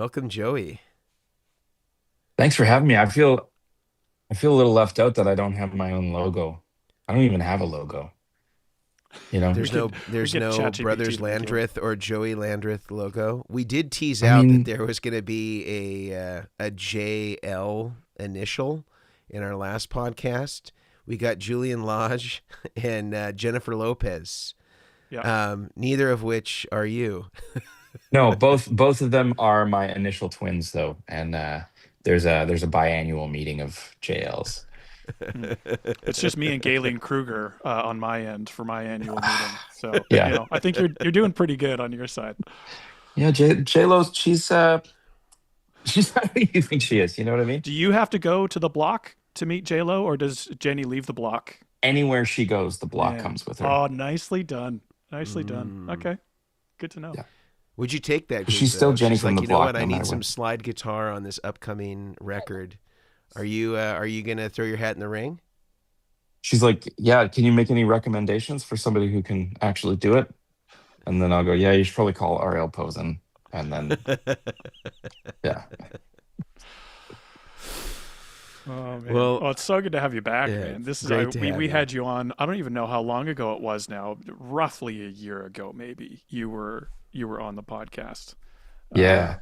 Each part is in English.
Welcome, Joey. Thanks for having me. I feel a little left out that I don't have my own logo. I don't even have a logo, you know? We could we There's get no ChatGPT Brothers to make you one. Landreth or Joey Landreth logo. We did tease I out that mean, there was going to be a JL initial in our last podcast. We got Julian Lodge and Jennifer Lopez. Yeah. Neither of which are you. no, both of them are my initial twins though, and there's a biannual meeting of JLs. Hmm. It's just me and Galen Kruger on my end for my annual meeting. So, Yeah. I think you're doing pretty good on your side. Yeah, J Lo's she's not who you think she is, you know what I mean? Do you have to go to the block to meet J Lo, or does Jenny leave the block? Anywhere she goes, the block Man, comes with her. oh, nicely done, nicely done. Mm. Okay, good to know. Yeah. Would you take that? 'Cause she's Because still Jenny she's from like, the you know what? block I no need matter some what. slide guitar on this upcoming record. Are you gonna throw your hat in the ring? She's like, "Yeah, can you make any recommendations for somebody who can actually do it?" And then I'll go, "Yeah, you should probably call RL Posen." And then yeah. Oh man, Well, well, it's so good to have you back, yeah, man. This is great to have we you. had you on. I don't even know how long ago it was now. Roughly a year ago, maybe you were on the podcast. Uh, Yeah.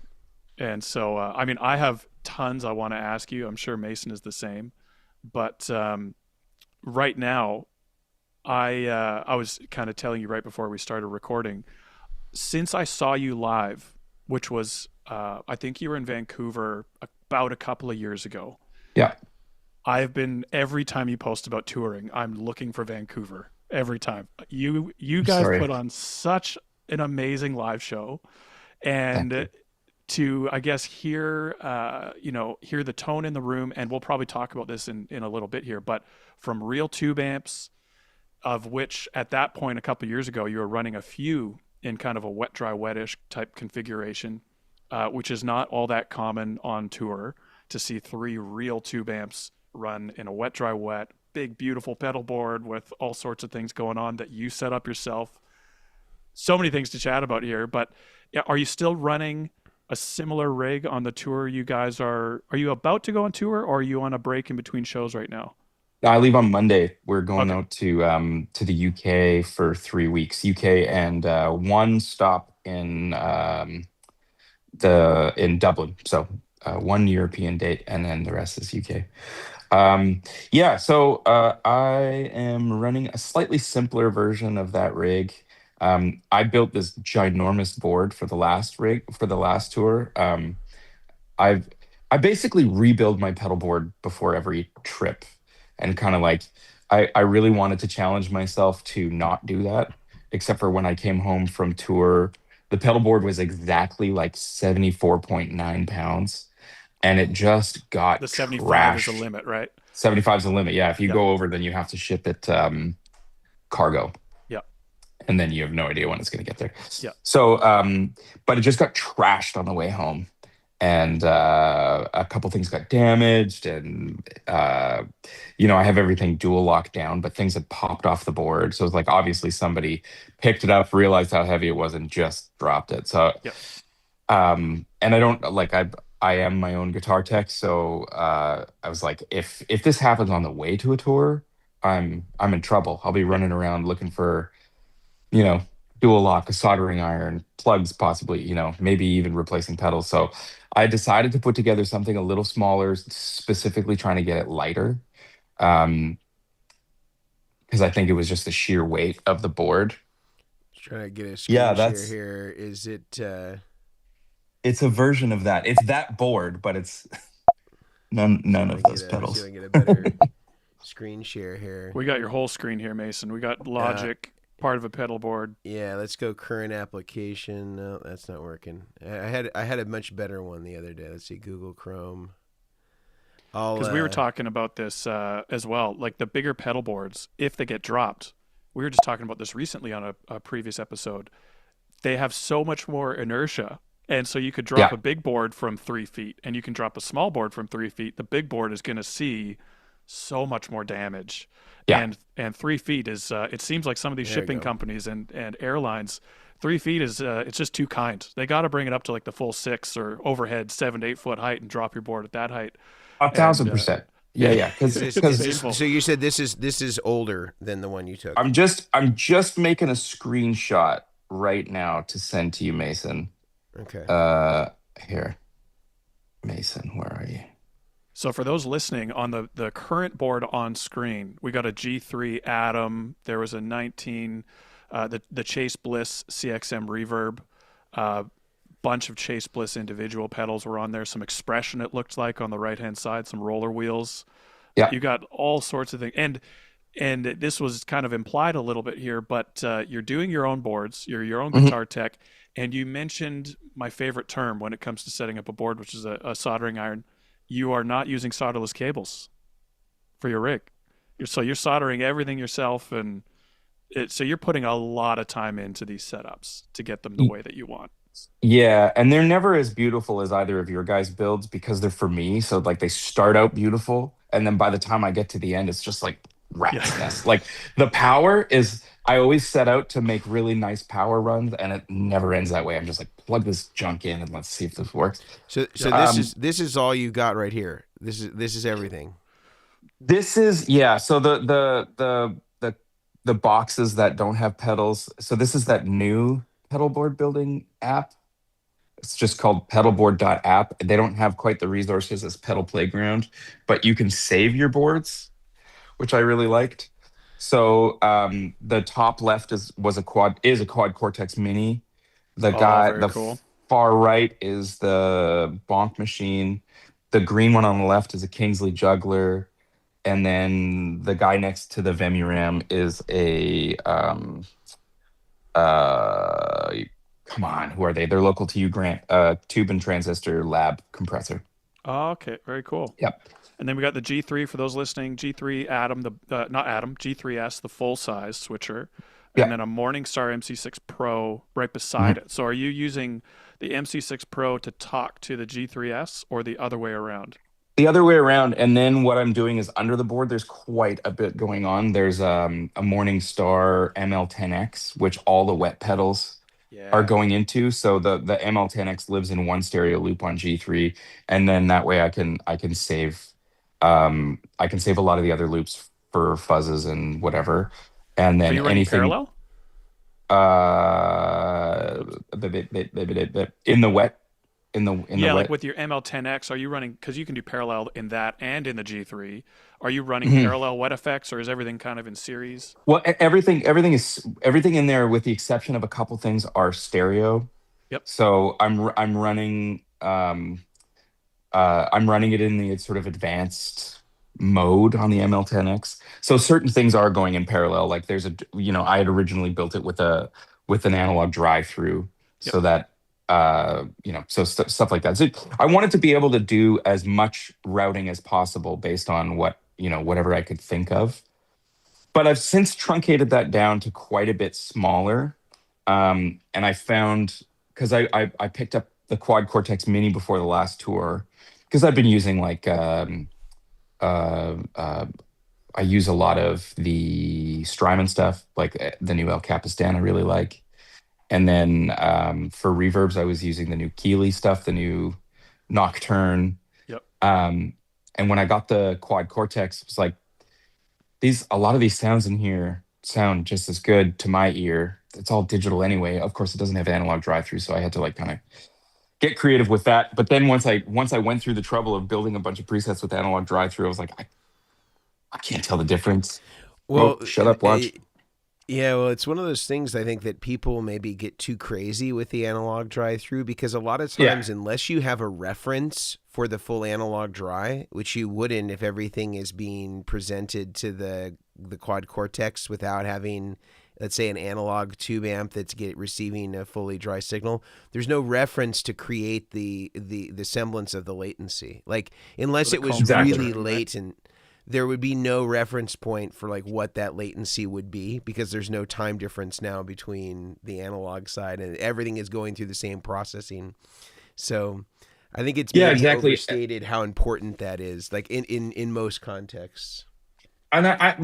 and so I mean, I have tons I want to ask you. I'm sure Mason is the same, but right now, I was kind of telling you right before we started recording. Since I saw you live, which was I think you were in Vancouver about a couple of years ago. Yeah. I've been every time you post about touring, I'm looking for Vancouver every time. You I'm guys sorry. put on such an amazing live show, Thank and you. to I guess hear hear the tone in the room, and we'll probably talk about this in a little bit here, but from real tube amps, of which at that point a couple of years ago you were running a few in kind of a wet dry wetish type configuration, which is not all that common on tour to see three real tube amps run in a wet dry wet big beautiful pedal board with all sorts of things going on that you set up yourself. So many things to chat about here, but yeah, are you still running a similar rig on the tour you guys are you about to go on tour, or are you on a break in between shows right now? I leave on Monday. We're going Okay. out to the UK for 3 weeks. UK and one stop in Dublin. So one European date and then the rest is UK. Yeah, so I am running a slightly simpler version of that rig. I built this ginormous board for the last rig for the last tour. I've I basically rebuild my pedal board before every trip, and kind of like I really wanted to challenge myself to not do that, except for when I came home from tour. The pedal board was exactly like 74.9 pounds, and it just The got 75 is the trashed. limit, right? 75 is the limit. Yeah, if you Yep. go over, then you have to ship it cargo, Yep. and then you have no idea when it's going to get there. Yep. So, but it just got trashed on the way home, and a couple things got damaged, and I have everything dual locked down, but things had popped off the board. So it's like obviously somebody picked it up, realized how heavy it was, and just dropped it. So, Yep. and I don't like I am my own guitar tech, so I was like, if this happens on the way to a tour, I'm in trouble. I'll be Yep. running around looking for you know, dual lock, a soldering iron, plugs, possibly, maybe even replacing pedals. So I decided to put together something a little smaller, specifically trying to get it lighter. Um, because I think it was just the sheer weight of the board. Just trying to get a Yeah, screen share that's here. Is it? it's a version of that. It's that board, but it's See if none I of can get those a see if I pedals. can get a better screen share here. We got your whole screen here, Mason. We got Uh, Logic, part of a pedal board. yeah, let's go current application. No, that's not working. I had a much better one the other day. Let's see, Google Chrome. I'll Because we were talking about this as well. Like the bigger pedal boards, if they get dropped, we were just talking about this recently on a previous episode. They have so much more inertia. And so you could drop Yeah, a big board from 3 feet and you can drop a small board from 3 feet. The big board is going to see so much more damage. yeah, And 3 feet is it seems like some of these there we shipping go. companies and airlines, 3 feet is it's just too kind. They got to bring it up to like the full 6 or overhead 7 to 8 foot height and drop your board at that height. And 1,000%. Yeah, it's because painful. So you said this is older than the one you took. I'm just making a screenshot right now to send to you, Mason. Okay. Here, Mason, where are you? So for those listening, on the current board on screen, we got a G3 Atom. There was a 19, the Chase Bliss CXM Reverb. Bunch of Chase Bliss individual pedals were on there. Some Expression, it looked like, on the right-hand side. Some roller wheels. Yeah. You got all sorts of things. And this was kind of implied a little bit here, but you're doing your own boards. You're your own guitar tech. And you mentioned my favorite term when it comes to setting up a board, which is a soldering iron. You are not using solderless cables for your rig. So you're soldering everything yourself, and so you're putting a lot of time into these setups to get them the way that you want. Yeah, and they're never as beautiful as either of your guys' builds because they're for me. So like they start out beautiful, and then by the time I get to the end, it's just like rat's nest. Like the power is, I always set out to make really nice power runs, and it never ends that way. I'm just like, plug this junk in and let's see if this works. So this is all you got right here. This is everything. This is, yeah. So the boxes that don't have pedals. So this is that new pedalboard building app. It's just called pedalboard.app. They don't have quite the resources as Pedal Playground, but you can save your boards, which I really liked. So the top left is a quad Cortex Mini. The cool. far right is the Bonk Machine. The green one on the left is a Kingsley Juggler. And then the guy next to the Vemiram is a come on, who are they? They're local to you, Grant. Tube and Transistor Lab compressor. Oh, okay, very cool. Yep. And then we got the G3 for those listening. G3 Atom, not Atom, G3S, the full size switcher, and then a Morningstar MC6 Pro right beside it. So are you using the MC6 Pro to talk to the G3S, or the other way around? The other way around. And then what I'm doing is under the board, there's quite a bit going on. There's a Morningstar ML10X, which all the wet pedals are going into. So the ML10X lives in one stereo loop on G3, and then that way I can save a lot of the other loops for fuzzes and whatever. And then are you running anything parallel? In the wet. Like with your ML10X, are you running, because you can do parallel in that and in the G3, are you running parallel wet effects, or is everything kind of in series? Well, everything in there, with the exception of a couple things, are stereo. Yep. So I'm running it in the sort of advanced mode on the ML10X. So certain things are going in parallel. Like there's I had originally built it with an analog drive-through, so that so stuff like that. So I wanted to be able to do as much routing as possible based on whatever I could think of. But I've since truncated that down to quite a bit smaller. And I found, because I picked up the Quad Cortex Mini before the last tour, because I've been using I use a lot of the Strymon stuff, like the new El Capistan I really like. And then for reverbs, I was using the new Keeley stuff, the new Nocturne. Yep. And when I got the Quad Cortex, it was like, a lot of these sounds in here sound just as good to my ear. It's all digital anyway. Of course, it doesn't have analog drive-through, so I had to kind of get creative with that. But then once I went through the trouble of building a bunch of presets with analog drive-through, I was like, I can't tell the difference. Well, shut up, watch. Yeah, well, it's one of those things, I think, that people maybe get too crazy with the analog drive-through, because a lot of times, unless you have a reference for the full analog dry, which you wouldn't if everything is being presented to the Quad Cortex without having, let's say, an analog tube amp that's receiving a fully dry signal, there's no reference to create the semblance of the latency. Like, unless it was really latent, there would be no reference point for what that latency would be, because there's no time difference now between the analog side, and everything is going through the same processing. So I think it's overstated how important that is, in most contexts. And I'm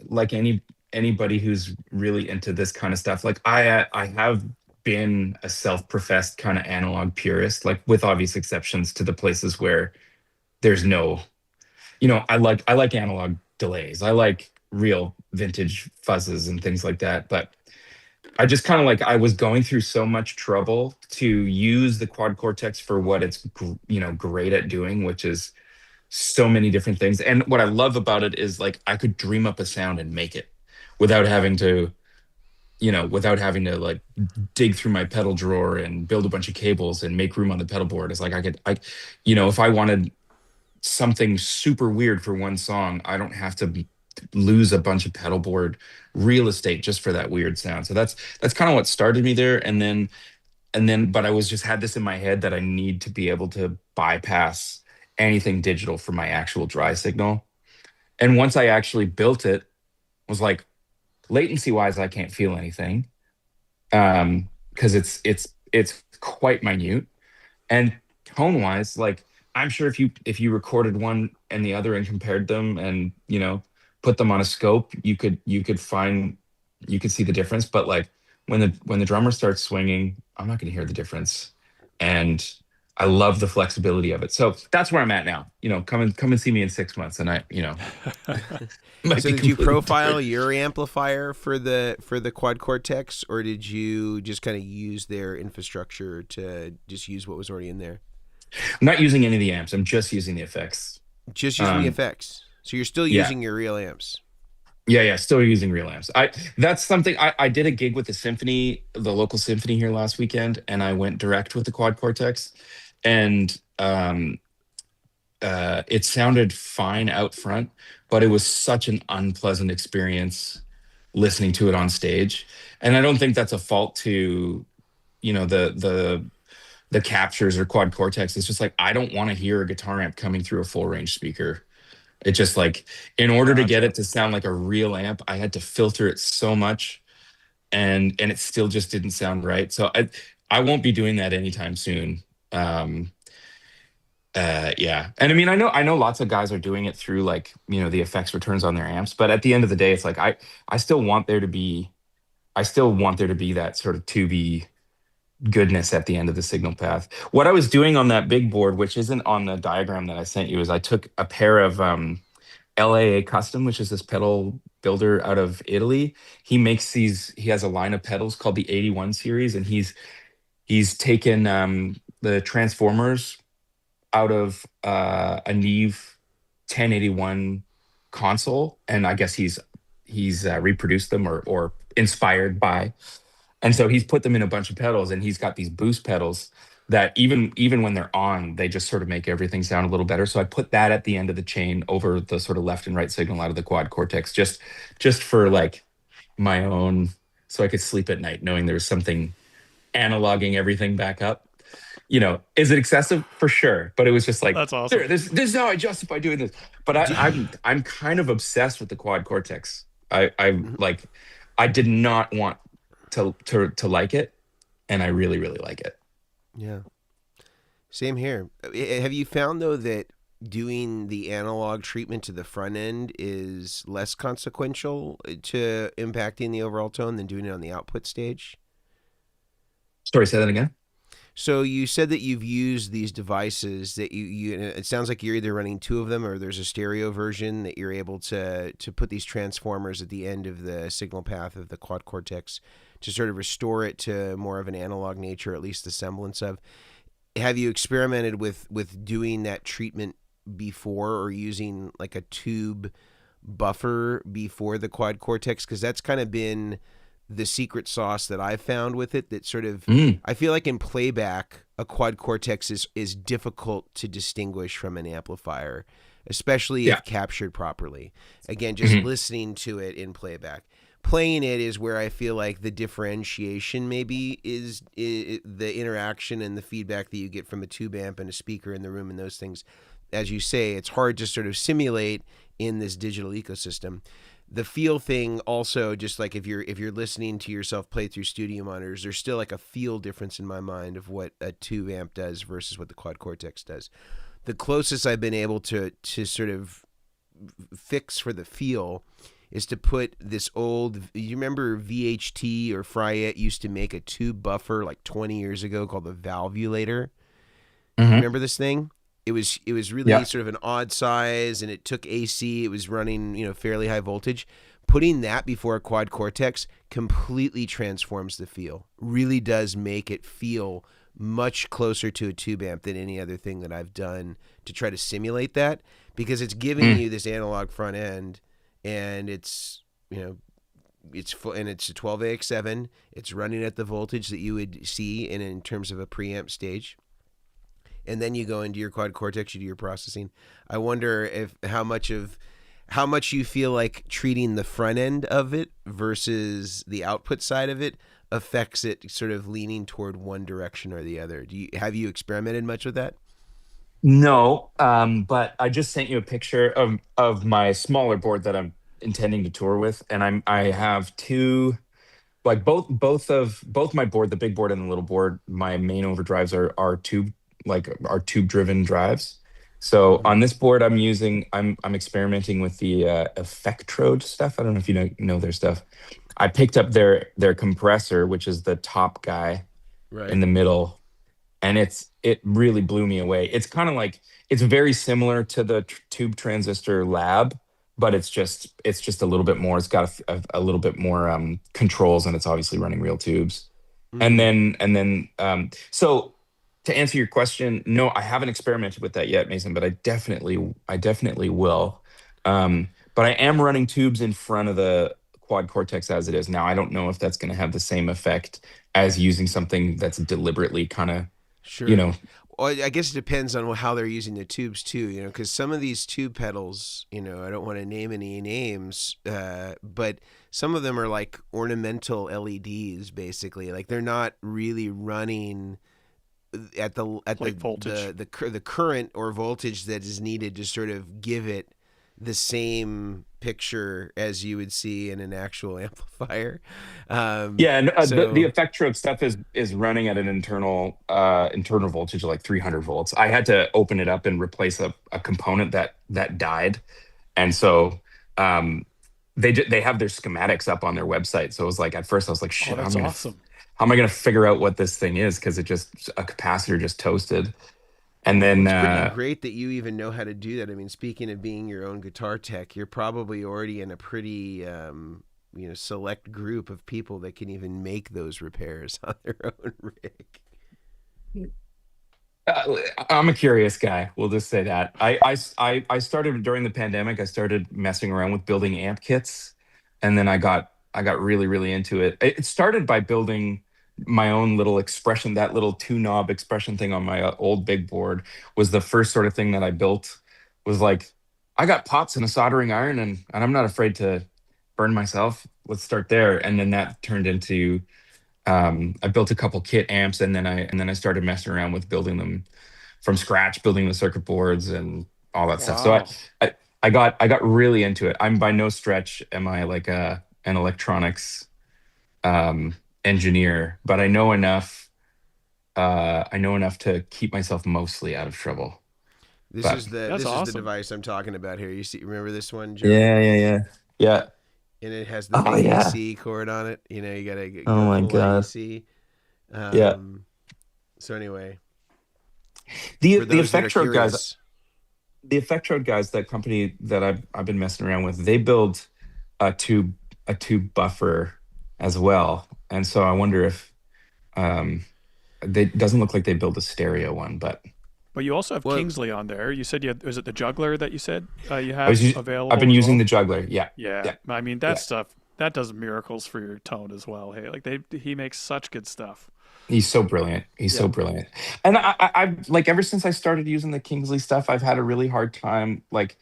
like any anybody who's really into this kind of stuff, like I have been a self-professed kind of analog purist, like with obvious exceptions to the places where there's no, I like analog delays. I like real vintage fuzzes and things like that. But I just kind of like, I was going through so much trouble to use the quad cortex for what it's great at doing, which is so many different things. And what I love about it is like I could dream up a sound and make it without having to, like dig through my pedal drawer and build a bunch of cables and make room on the pedal board. It's like if I wanted something super weird for one song, I don't have to lose a bunch of pedal board real estate just for that weird sound. So that's kind of what started me there. And then but I was just had this in my head that I need to be able to bypass anything digital for my actual dry signal. And once I actually built it, was like, latency wise, I can't feel anything. Because it's quite minute. And tone wise, like I'm sure if you recorded one and the other and compared them and put them on a scope, you could see the difference. But like when the drummer starts swinging, I'm not going to hear the difference. And I love the flexibility of it. So that's where I'm at now. Come and see me in 6 months, and might So be did you completely profile different. your amplifier for the quad cortex, or did you just kind of use their infrastructure to just use what was already in there? I'm not using any of the amps. I'm just using the effects. Just using the Um, effects. So you're still yeah. using your real amps. Yeah, still using real amps. That's something I did a gig with the local symphony here last weekend, and I went direct with the quad cortex, and it sounded fine out front, but it was such an unpleasant experience listening to it on stage. And I don't think that's a fault to, the captures or quad cortex. It's just like I don't want to hear a guitar amp coming through a full range speaker. It just like, in order to get Gotcha. it to sound like a real amp, I had to filter it so much, and it still just didn't sound right. So I won't be doing that anytime soon. Um, yeah. And I mean, I know lots of guys are doing it through like, the effects returns on their amps, but at the end of the day, it's like I still want there to be that sort of tubey goodness at the end of the signal path. What I was doing on that big board, which isn't on the diagram that I sent you, is I took a pair of LAA Custom, which is this pedal builder out of Italy. He has a line of pedals called the 81 series, and he's taken the transformers out of a Neve 1081 console, and I guess he's reproduced them or inspired by, and so he's put them in a bunch of pedals, and he's got these boost pedals that even when they're on, they just sort of make everything sound a little better. So I put that at the end of the chain over the sort of left and right signal out of the quad cortex, just for like my own, so I could sleep at night knowing there was something analoging everything back up. Is it excessive? For sure. But it was just like, That's awesome. this is how I justify doing this. But I'm kind of obsessed with the quad cortex. I like, I did not want to like it, and I really, really like it. Yeah. Same here. Have you found though that doing the analog treatment to the front end is less consequential to impacting the overall tone than doing it on the output stage? Sorry, say that again. So you said that you've used these devices that it sounds like you're either running two of them or there's a stereo version that you're able to put these transformers at the end of the signal path of the quad cortex to sort of restore it to more of an analog nature, at least the semblance of. Have you experimented with doing that treatment before, or using like a tube buffer before the quad cortex? Because that's kind of been the secret sauce that I've found with it, that sort of, I feel like in playback, a quad cortex is difficult to distinguish from an amplifier, especially if captured properly. Again, just listening to it in playback. Playing it is where I feel like the differentiation maybe is the interaction and the feedback that you get from a tube amp and a speaker in the room and those things. As you say, it's hard to sort of simulate in this digital ecosystem. The feel thing also, just like if you're listening to yourself play through studio monitors, there's still like a feel difference in my mind of what a tube amp does versus what the quad cortex does. The closest I've been able to sort of fix for the feel is to put this old. You remember VHT or Fryette used to make a tube buffer like 20 years ago called the valvulator. You Mm-hmm. remember this thing? It was really Yeah. sort of an odd size, and it took AC. It was running fairly high voltage. Putting that before a quad cortex completely transforms the feel. Really does make it feel much closer to a tube amp than any other thing that I've done to try to simulate that, because it's giving you this analog front end, and it's full, and it's a 12AX7. It's running at the voltage that you would see in terms of a preamp stage. And then you go into your quad cortex, you do your processing. I wonder if how much you feel like treating the front end of it versus the output side of it affects it sort of leaning toward one direction or the other. Have you experimented much with that? No, but I just sent you a picture of my smaller board that I'm intending to tour with, and I have two, like both my board, the big board and the little board. My main overdrives are tube driven drives. So on this board, I'm experimenting with the Effectrode stuff. I don't know if you know their stuff. I picked up their compressor, which is the top guy Right. in the middle, and it really blew me away. It's kind of like, it's very similar to the tube transistor lab, but it's just a little bit more. It's got a little bit more controls, and it's obviously running real tubes. And then so to answer your question, no, I haven't experimented with that yet, Mason, but I definitely will. But I am running tubes in front of the quad cortex as it is now. I don't know if that's going to have the same effect as using something that's deliberately kind of, Sure. Well, I guess it depends on how they're using the tubes too, because some of these tube pedals, I don't want to name any names, but some of them are like ornamental LEDs, basically. Like they're not really running at Like voltage. the current or voltage that is needed to sort of give it the same picture as you would see in an actual amplifier. Yeah, and So the Effectrode stuff is running at an internal voltage of like 300 volts. I had to open it up and replace a component that died, and so they have their schematics up on their website. So it was like, at first I was like, shit, Oh, that's awesome. how am I gonna figure out what this thing is? Because a capacitor just toasted. And then it's pretty great that you even know how to do that. I mean, speaking of being your own guitar tech, you're probably already in a pretty select group of people that can even make those repairs on their own rig. I'm a curious guy. We'll just say that. I started during the pandemic. I started messing around with building amp kits, and then I got really, really into it. It started by building my own little expression. That little two knob expression thing on my old big board was the first sort of thing that I built. Was like, I got pots and a soldering iron, and I'm not afraid to burn myself. Let's start there. And then that turned into, I built a couple kit amps, and then I started messing around with building them from scratch, building the circuit boards and all that stuff. So Wow. I got really into it. I'm by no stretch am I like an electronics engineer, but I know enough. I know enough to keep myself mostly out of trouble. This But is That's the awesome. device I'm talking about here. You see, remember this one, Joe? Yeah. And it has the Oh big yeah. AC cord on it. You got to Oh go my full God. AC. Yeah. So anyway, The for those that are Effectrode guys, curious, that company that I've been messing around with, they build a tube buffer as well. And so I wonder if they doesn't look like they build a stereo one, but But you also have Well- Kingsley on there. You said was it the juggler that you said you I have was available? I've been as using well? the juggler. Yeah. Yeah. I mean, that stuff that does miracles for your tone as well. Hey, like he makes such good stuff. He's so brilliant. He's so brilliant. And I've like, ever since I started using the Kingsley stuff, I've had a really hard time. Like,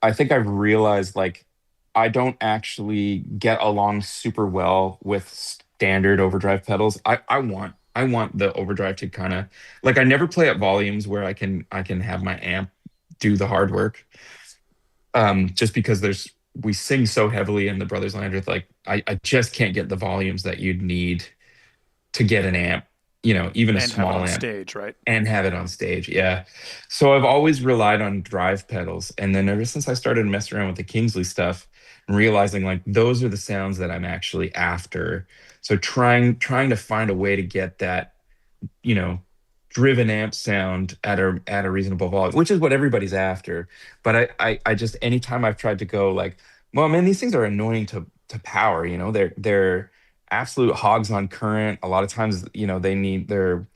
I think I've realized, like, I don't actually get along super well with standard overdrive pedals. I want the overdrive to kind of, like, I never play at volumes where I can have my amp do the hard work. Just because we sing so heavily in the Brothers Landreth, like I just can't get the volumes that you'd need to get an amp, even a And have it small on amp, stage, right? and have it on stage. Yeah. So I've always relied on drive pedals. And then ever since I started messing around with the Kingsley stuff, and realizing like those are the sounds that I'm actually after. So trying to find a way to get that, you know, driven amp sound at a reasonable volume, which is what everybody's after. But I just anytime I've tried to go like, well, man, these things are annoying to power. You know, they're absolute hogs on current. A lot of times, you know, they're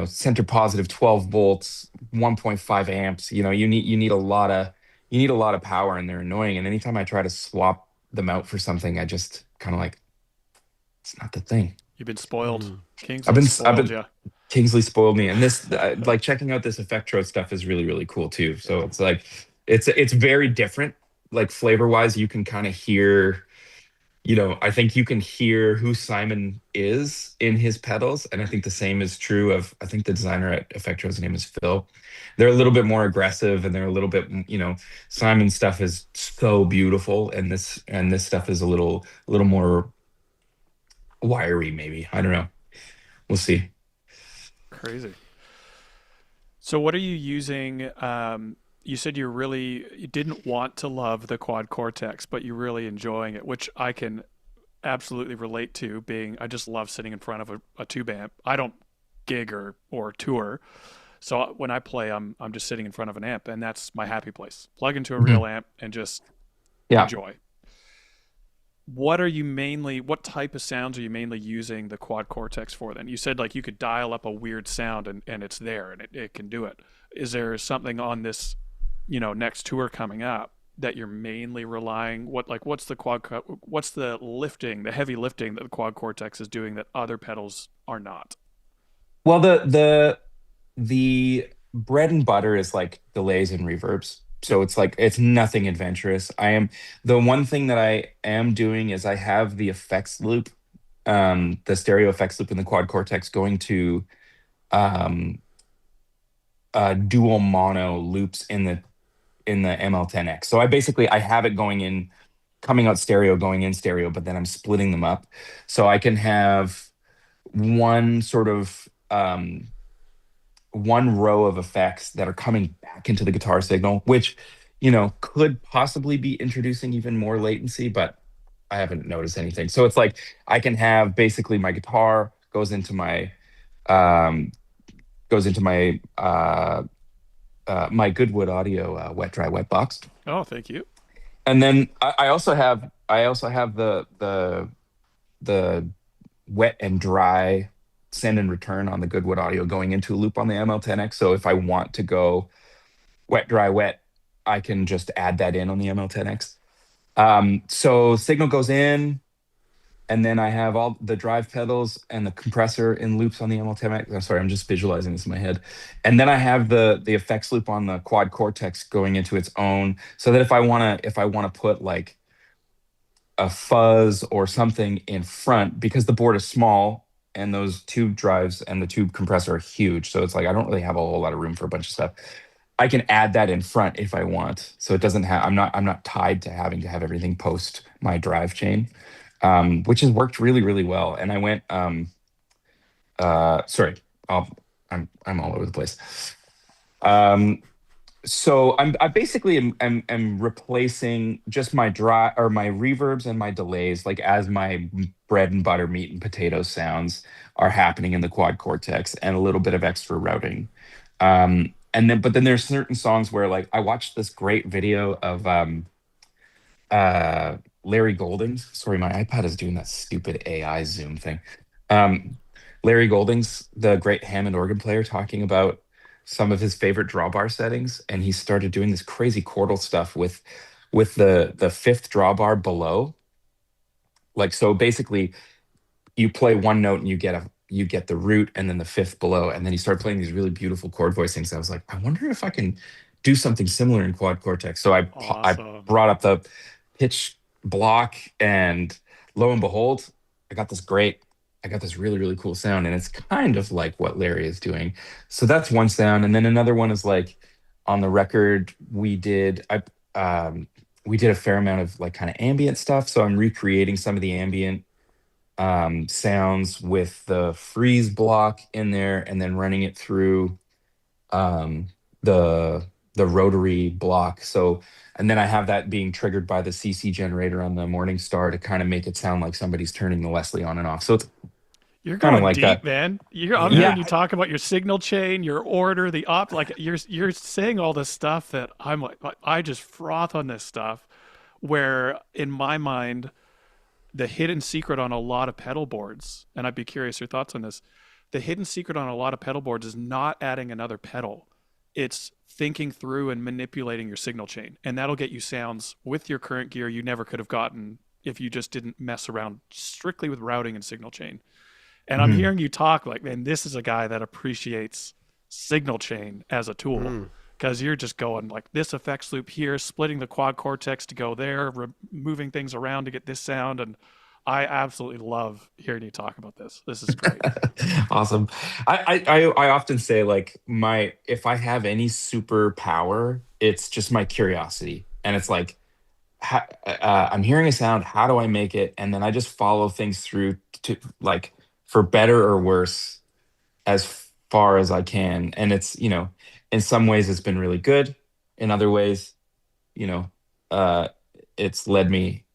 center positive 12 volts, 1.5 amps. You know, you need a lot of power, and they're annoying. And anytime I try to swap them out for something, I just kind of like, it's not the thing. You've been spoiled. Mm. Kingsley spoiled you. Kingsley spoiled me, and this like checking out this Effectro stuff is really really cool too. So it's like it's very different. Like flavor wise, you can kind of hear. You know, I think you can hear who Simon is in his pedals, and I think the same is true of I think the designer at Effectro's name is Phil. They're a little bit more aggressive, and they're a little bit Simon's stuff is so beautiful, and this stuff is a little more wiry maybe. I don't know. We'll see. Crazy. So what are you using? You said you didn't want to love the quad cortex, but you're really enjoying it, which I can absolutely relate to. Being I just love sitting in front of a tube amp. I don't gig or tour, so when I play, I'm just sitting in front of an amp, and that's my happy place. Plug into a real amp and just Yeah. enjoy. What type of sounds are you mainly using the quad cortex for then? You said like you could dial up a weird sound and it's there and it can do it. Is there something on this, next tour coming up that you're mainly relying, what's the lifting, the heavy lifting that the quad cortex is doing that other pedals are not? Well, the bread and butter is like delays and reverbs. Yep. So it's like it's nothing adventurous. The one thing that I am doing is I have the effects loop, the stereo effects loop in the quad cortex going to um dual mono loops in the ML10X. So I have it going in, coming out stereo, going in stereo, but then I'm splitting them up. So I can have one sort of one row of effects that are coming back into the guitar signal, which, could possibly be introducing even more latency, but I haven't noticed anything. So it's like I can have basically my guitar um, goes into my Goodwood Audio wet dry wet box, Oh, thank you. and then I also have the wet and dry send and return on the Goodwood Audio going into a loop on the ML10X. So if I want to go wet, dry, wet, I can just add that in on the ML10X. So signal goes in, and then I have all the drive pedals and the compressor in loops on the ML10X. I'm sorry, I'm just visualizing this in my head. And then I have the effects loop on the quad cortex going into its own, so that if I wanna put like a fuzz or something in front, because the board is small and those tube drives and the tube compressor are huge. So it's like I don't really have a whole lot of room for a bunch of stuff. I can add that in front if I want. So it doesn't have I'm not tied to having to have everything post my drive chain, which has worked really, really well. And I went sorry, I'm all over the place. Um, so I basically am replacing just my dry or my reverbs and my delays, like as my bread and butter meat and potato sounds are happening in the quad cortex, and a little bit of extra routing. But then there's certain songs where like I watched this great video of Larry Goldings. Sorry, my iPad is doing that stupid AI Zoom thing. Um, Larry Goldings, the great Hammond organ player, talking about some of his favorite drawbar settings, and he started doing this crazy chordal stuff with the fifth drawbar below. Like so, basically, you play one note and you get the root and then the fifth below, and then he started playing these really beautiful chord voicings. I was like, I wonder if I can do something similar in quad cortex. So I Awesome. brought up the pitch block, and lo and behold, I got this great, I got this really really cool sound, and it's kind of like what Larry is doing. So that's one sound, and then another one is like on the record we did a fair amount of like kind of ambient stuff. So I'm recreating some of the ambient sounds with the freeze block in there, and then running it through um, the the rotary block. So, and then I have that being triggered by the CC generator on the Morningstar to kind of make it sound like somebody's turning the Leslie on and off. So it's You're kind of going like deep, that. man. I'm hearing Yeah. you talk about your signal chain, your order, the op. Like you're saying all this stuff that I'm like, I just froth on this stuff. Where in my mind, the hidden secret on a lot of pedal boards, and I'd be curious your thoughts on this. The hidden secret on a lot of pedal boards is not adding another pedal. It's thinking through and manipulating your signal chain, and that'll get you sounds with your current gear you never could have gotten if you just didn't mess around strictly with routing and signal chain. And I'm Mhm. hearing you talk like, man, this is a guy that appreciates signal chain as a tool because you're just going like this effects loop here, splitting the quad cortex to go there, moving things around to get this sound. And I absolutely love hearing you talk about this. This is great. Awesome. I often say like if I have any superpower, it's just my curiosity, and it's like I'm hearing a sound. How do I make it? And then I just follow things through to like for better or worse as far as I can. And it's in some ways it's been really good. In other ways, you know, uh, it's led me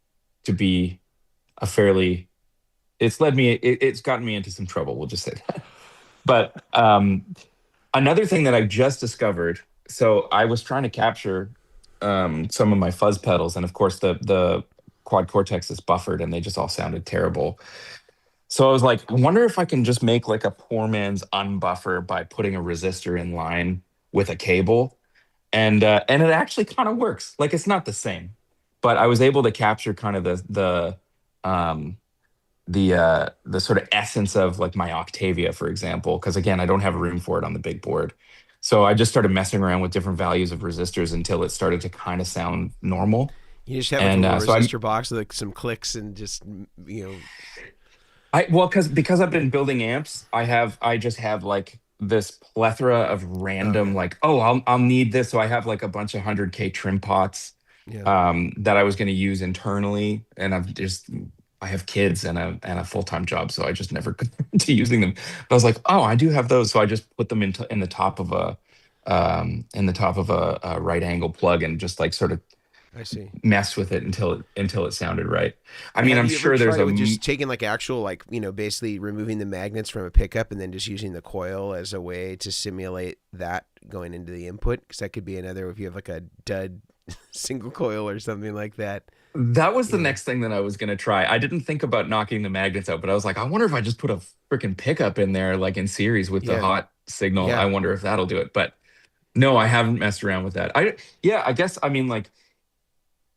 to be a fairly. It's gotten me into some trouble. We'll just say that. But another thing that I just discovered, so I was trying to capture some of my fuzz pedals, and of course the quad cortex is buffered, and they just all sounded terrible. So I was like, I wonder if I can just make like a poor man's unbuffer by putting a resistor in line with a cable, and it actually kind of works. Like it's not the same, but I was able to capture kind of um, the sort of essence of like my Octavia, for example, because again, I don't have room for it on the big board. So I just started messing around with different values of resistors until it started to kind of sound normal. You just have like a And little so resistor box with like some clicks and just well, because I've been building amps, I just have like this plethora of random okay. like, oh, I'll need this. So I have like a bunch of 100K trim pots Yeah. that I was going to use internally, and I have kids and a full-time job, so I just never got to using them. But I was like, oh, I do have those, so I just put them in the top of a right angle plug and just like sort of I see. mess with it until it sounded right. I mean, Have I'm you ever sure there's tried it a with just taking like actual like basically removing the magnets from a pickup and then just using the coil as a way to simulate that going into the input? Because that could be another if you have like a dud single coil or something like that. That was the Yeah. next thing that I was gonna try. I didn't think about knocking the magnets out, but I was like, I wonder if I just put a freaking pickup in there, like in series with the Yeah. hot signal. I Yeah. wonder if that'll do it. But no, I haven't messed around with that. I guess I mean like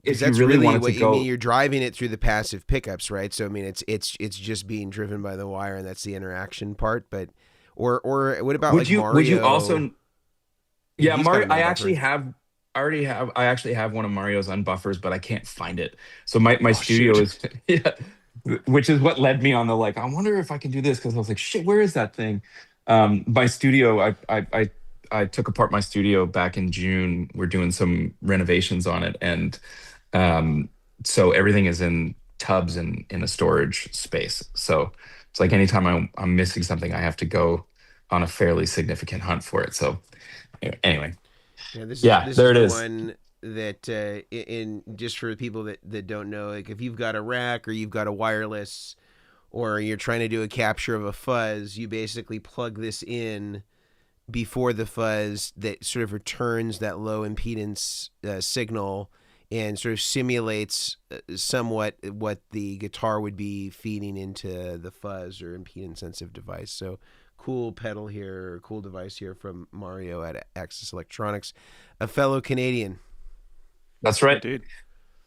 Because if you that's really really wanted what to you mean. go, You're driving it through the passive pickups, right? So I mean, it's just being driven by the wire, and that's the interaction part. But or what about like would you Mario? also Yeah, yeah, he's got Mario, an unbuffer. I actually have one of Mario's unbuffers, but I can't find it. So my Oh studio shoot. is yeah, which is what led me on the like, I wonder if I can do this because I was like, shit, where is that thing? My studio, I took apart my studio back in June. We're doing some renovations on it, and um, so everything is in tubs and in a storage space. So it's like anytime I'm missing something, I have to go on a fairly significant hunt for it. So anyway, Yeah, yeah, this there is it the is. one that in just for the people that don't know, like if you've got a rack or you've got a wireless or you're trying to do a capture of a fuzz, you basically plug this in before the fuzz that sort of returns that low impedance signal and sort of simulates somewhat what the guitar would be feeding into the fuzz or impedance sensitive device. So cool pedal here, or cool device here from Mario at Axis Electronics, a fellow Canadian. That's Yeah, right. dude.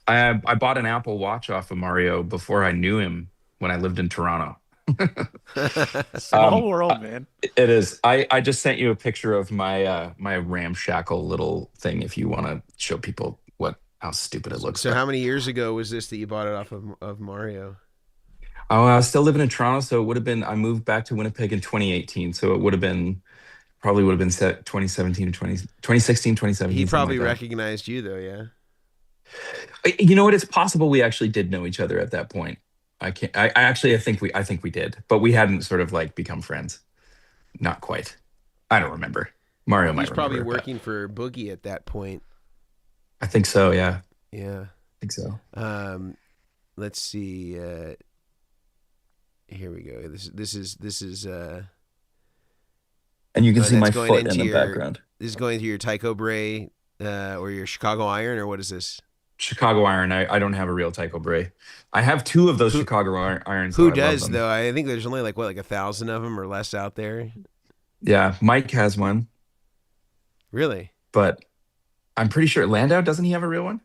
I bought an Apple Watch off of Mario before I knew him when I lived in Toronto. Small um, world, man. it is. I just sent you a picture of my ramshackle little thing if you want to show people what how stupid it looks. So But how many years ago was this that you bought it off of Mario? oh, I was still living in Toronto, so it would have been. I moved back to Winnipeg in 2018, so it would have been probably would have been set 2017 or 2016, He 2017, something probably like that. recognized you though, yeah. You know what? It's possible we actually did know each other at that point. I can't. I actually I think we did, but we hadn't sort of like become friends. Not quite. I don't remember. Mario might He's probably remember that. working for Boogie at that point. I think so. Yeah, Yeah. I think so. Let's see. Here we go. This is. And you can see my going foot in into the your- background. This is going through your Tycho Brahe or your Chicago Iron, or what is this? Chicago Iron. I don't have a real Tycho Brahe. I have 2 of those Chicago Irons. Who though. I love does them. though? I think there's only like 1,000 of them or less out there. Yeah, Mike has one, Really? but I'm pretty sure Landau, doesn't he have a real one?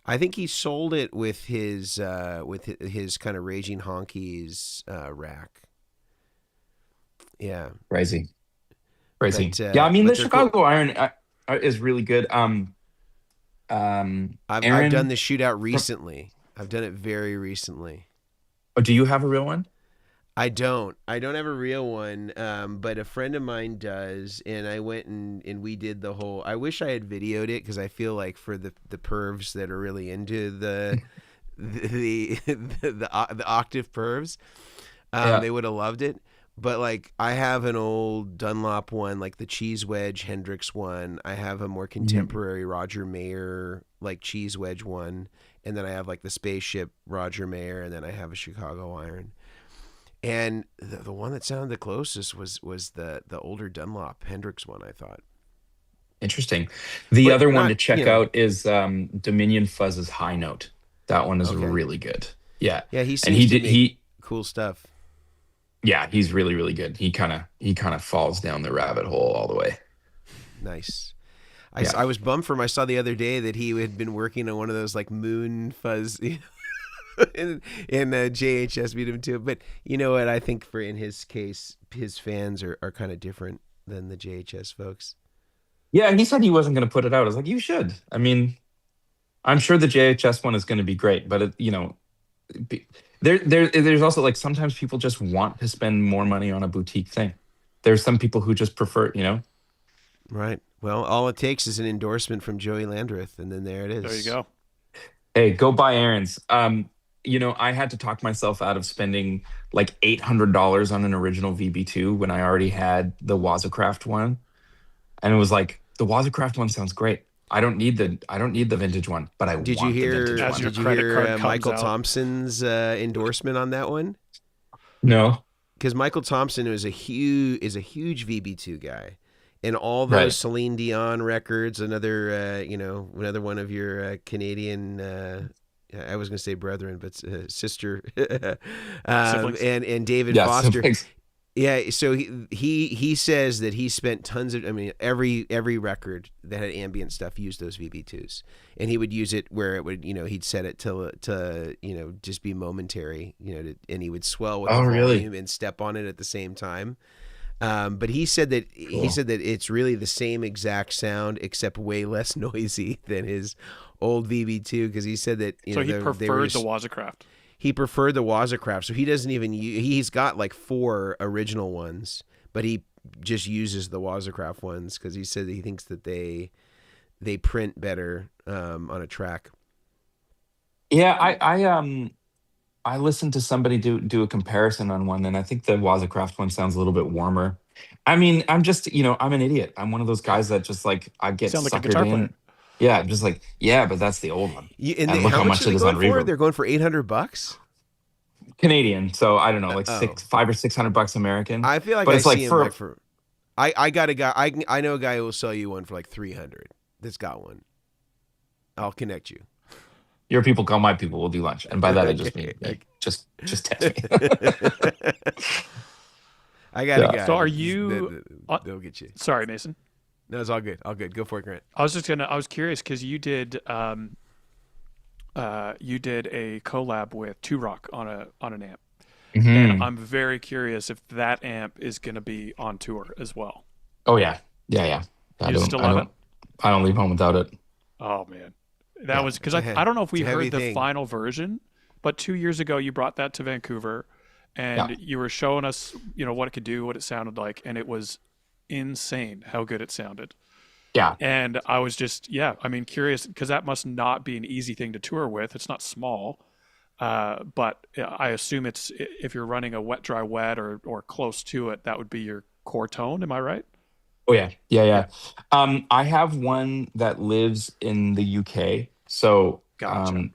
I think he sold it with his kind of Raging Honkies rack. Yeah. Crazy. But, Yeah, I mean but the they're Chicago Iron is really good. I've Aaron, done the shootout recently. I've done it very recently. Oh, do you have a real one? I don't have a real one, but a friend of mine does, and I went and we did the whole. I wish I had videoed it because I feel like for the pervs that are really into the octave pervs, they would have loved it. But like I have an old Dunlop one, like the Cheese Wedge Hendrix one. I have a more contemporary Roger Mayer like Cheese Wedge one, and then I have like the Spaceship Roger Mayer, and then I have a Chicago Iron. And the one that sounded the closest was the older Dunlop Hendrix one, I thought. Interesting. The But other one not, to check out is Dominion Fuzz's High Note. That one is really good. Yeah. Yeah, he seems and he to did make cool stuff. Yeah, he's really, really good. He kind of falls down the rabbit hole all the way. Nice. I was bummed for him. I saw the other day that he had been working on one of those like moon fuzz in JHS beat him too. But you know what? I think in his case, his fans are kind of different than the JHS folks. Yeah, he said he wasn't going to put it out. I was like, you should. I mean, I'm sure the JHS one is going to be great, but there's also like sometimes people just want to spend more money on a boutique thing. There's some people who just prefer, Right. Well, all it takes is an endorsement from Joey Landreth, and then there it is. There you go. Hey, go buy Aaron's. I had to talk myself out of spending like $800 on an original VB2 when I already had the Wazacraft one, and it was like the Wazacraft one sounds great. I don't need the vintage one, but I want the vintage one. As your credit card comes Michael out. Thompson's endorsement on that one? No, because Michael Thompson is a huge VB2 guy, and all those Celine Dion records. Another one of your Canadian. I was going to say brethren, but sister, and David Foster. Siblings. Yeah, so he says that he spent tons of. I mean, every record that had ambient stuff used those VB2s, and he would use it where it would, he'd set it to just be momentary, and he would swell with the volume and step on it at the same time. But he said that it's really the same exact sound except way less noisy than his old VB2, because he said that he preferred the Wazacraft. He preferred the Wazacraft, so he doesn't even he's got like 4 original ones, but he just uses the Wazacraft ones because he said that he thinks that they print better on a track. Yeah, I listened to somebody do a comparison on one, and I think the Wazacraft one sounds a little bit warmer. I mean, I'm just I'm an idiot. I'm one of those guys that just like I get sound like a suckered guitar in. player. Yeah, I'm just like, yeah, but that's the old one. And look how much it is on Reverb. They're going for $800 Canadian. So I don't know, like $500 or $600 American. I feel like but it's like see him like for. I got a guy. I know a guy who will sell you one for like $300. That's got one. I'll connect you. Your people call my people. We'll do lunch, and by that I just mean just test me. I got a guy. So are you? They'll get you. Sorry, Mason. No, it's all good. All good. Go for it, Grant. I was curious because you did a collab with Two Rock on an amp, and I'm very curious if that amp is going to be on tour as well. Oh yeah. You still have it? I don't leave home without it. Oh man, that was because I don't know if we heard the final version, but 2 years ago you brought that to Vancouver, and you were showing us what it could do, what it sounded like, and it was insane how good it sounded. Yeah. And I was just curious because that must not be an easy thing to tour with. It's not small, but I assume it's if you're running a wet dry wet or close to it, that would be your core tone. Am I right? Oh yeah, yeah, Yeah, yeah. I have one that lives in the UK. So gotcha.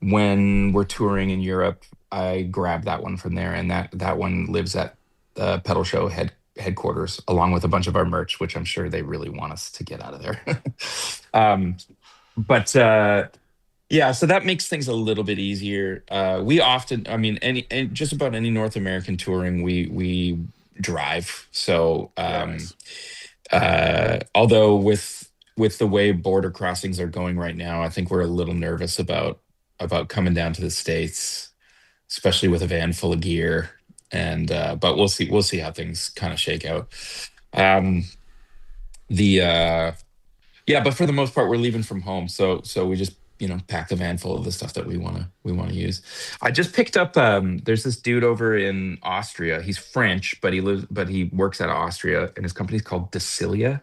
when we're touring in Europe, I grab that one from there, and that one lives at the pedal show headquarters, along with a bunch of our merch, which I'm sure they really want us to get out of there. um, but yeah, so that makes things a little bit easier. We often, I mean, just about any North American touring, we drive. So Nice. although with the way border crossings are going right now, I think we're a little nervous about coming down to the States, especially with a van full of gear. And but we'll see how things kind of shake out. Um, the Yeah, but for the most part, we're leaving from home, so we just pack the van full of the stuff that we want to use. I just picked up. There's this dude over in Austria. He's French, but he works out of Austria, and his company's called Decilia.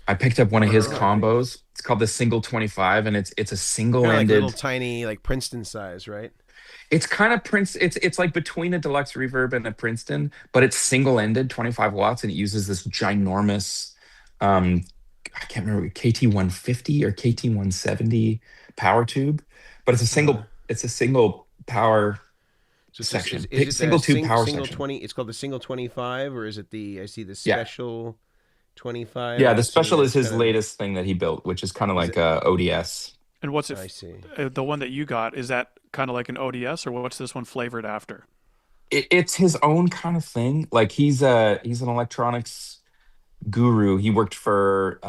I picked up one of Never heard his of them. combos. It's called the Single 25, and it's a Kind of like little single-ended. tiny, like Princeton size, right? It's kind of Prince. It's like between a deluxe reverb and a Princeton, but it's single-ended, 25 watts, and it uses this ginormous, um, I can't remember, KT 150 or KT 170 power tube, but it's a Uh-huh. single power So it's just, section, is it the single tube power single section. 20? It's called the single 25, or is it the, I see the Yeah, special 25? yeah. I'm The assuming special is that's his kind of, latest thing that he built, which is kind of is like it? ODS. And what's it? I see. The one that you got, is that kind of like an ODS, or what's this one flavored after? It's his own kind of thing. Like he's an electronics guru. He worked for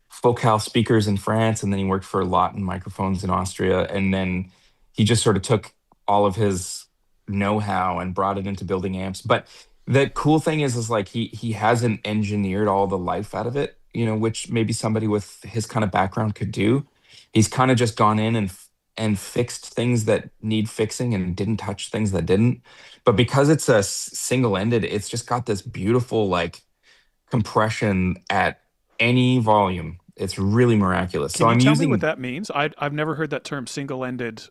Focal speakers in France, and then he worked for Lawton microphones in Austria, and then he just sort of took all of his know-how and brought it into building amps. But the cool thing is like he hasn't engineered all the life out of it, which maybe somebody with his kind of background could do. He's kind of just gone in and fixed things that need fixing and didn't touch things that didn't. But because it's a single-ended, it's just got this beautiful like compression at any volume. It's really miraculous. So Can you I'm tell me what using that means? I've never heard that term, single-ended.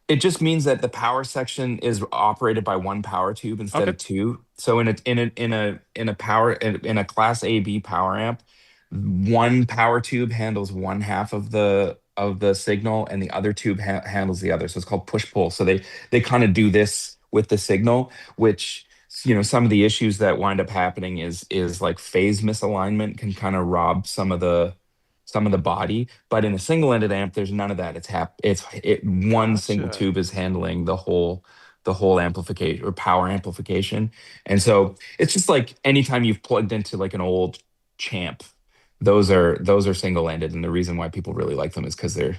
it just means that the power section is operated by one power tube instead Okay, of two. So in a class AB power amp, one power tube handles one half of the signal and the other tube handles the other. So it's called push pull. So they kind of do this with the signal, which some of the issues that wind up happening is like phase misalignment can kind of rob some of the body. But in a single-ended amp, there's none of that. One single gotcha. tube is handling the whole amplification or power amplification. And so it's just like anytime you've plugged into like an old champ, those are single-ended. And the reason why people really like them is because they're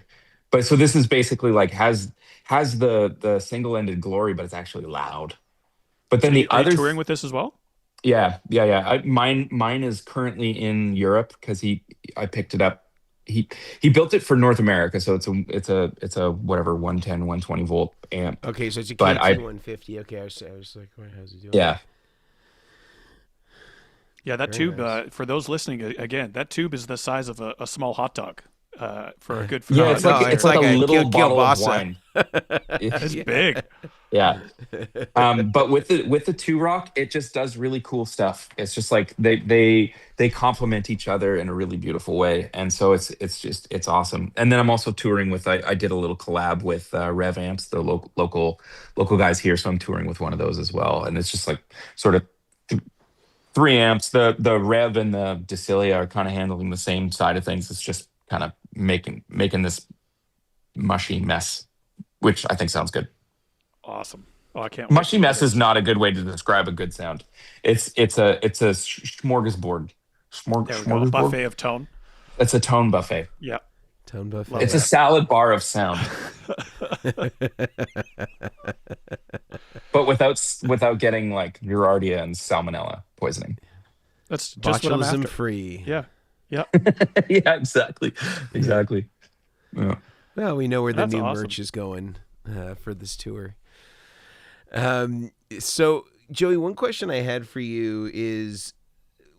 but so this is basically like has the single-ended glory, but it's actually loud. But So then you, the are you other touring with this as well? yeah, yeah, yeah. Mine is currently in Europe because I picked it up. He built it for North America, so it's a whatever 110 120 volt amp. Okay, so it's a But KT 150. Okay, I was like, what, how's he doing? yeah, Yeah, that Very tube. nice. For those listening, again, that tube is the size of a small hot dog. For a good food yeah. Oh It's review like no, there. it's it's like like a a little bottle of kielbasa. wine. It's Yeah. big. Yeah. But with the two rock, it just does really cool stuff. It's just like they complement each other in a really beautiful way, and so it's awesome. And then I'm also touring with I did a little collab with Rev Amps, the local guys here. So I'm touring with one of those as well, and it's just like sort of three amps. The Rev and the Decilia are kind of handling the same side of things. It's just kind of making this mushy mess, which I think sounds good. Awesome. Oh, I can't wait to Mushy hear mess is this. not a good way to describe a good sound. It's a smorgasbord. There we go. A Smorgasbord. buffet of tone. It's a tone buffet. Yeah, Tone love It's buffet. a that. salad bar of sound, but without getting like Giardia and Salmonella poisoning. That's just what I'm Botulism after. free. Yeah, yeah. Yeah, exactly, Yeah. exactly. Yeah. Well, we know where the That's new awesome. merch is going for this tour. So, Joey, one question I had for you is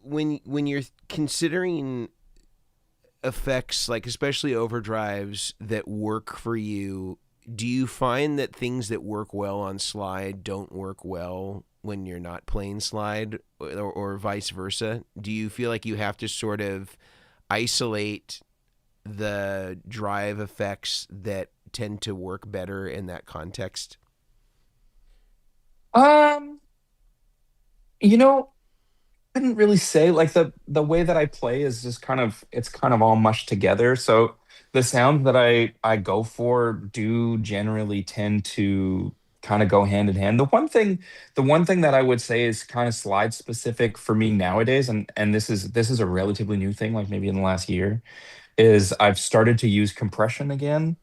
when you're considering effects, like especially overdrives that work for you, do you find that things that work well on slide don't work well when you're not playing slide, or vice versa? Do you feel like you have to sort of isolate the drive effects that tend to work better in that context? Um, you know, I couldn't really say. Like the way that I play is just kind of, it's kind of all mushed together. So the sounds that I go for do generally tend to kind of go hand in hand. The one thing that I would say is kind of slide specific for me nowadays, and this is a relatively new thing, like maybe in the last year, is I've started to use compression again.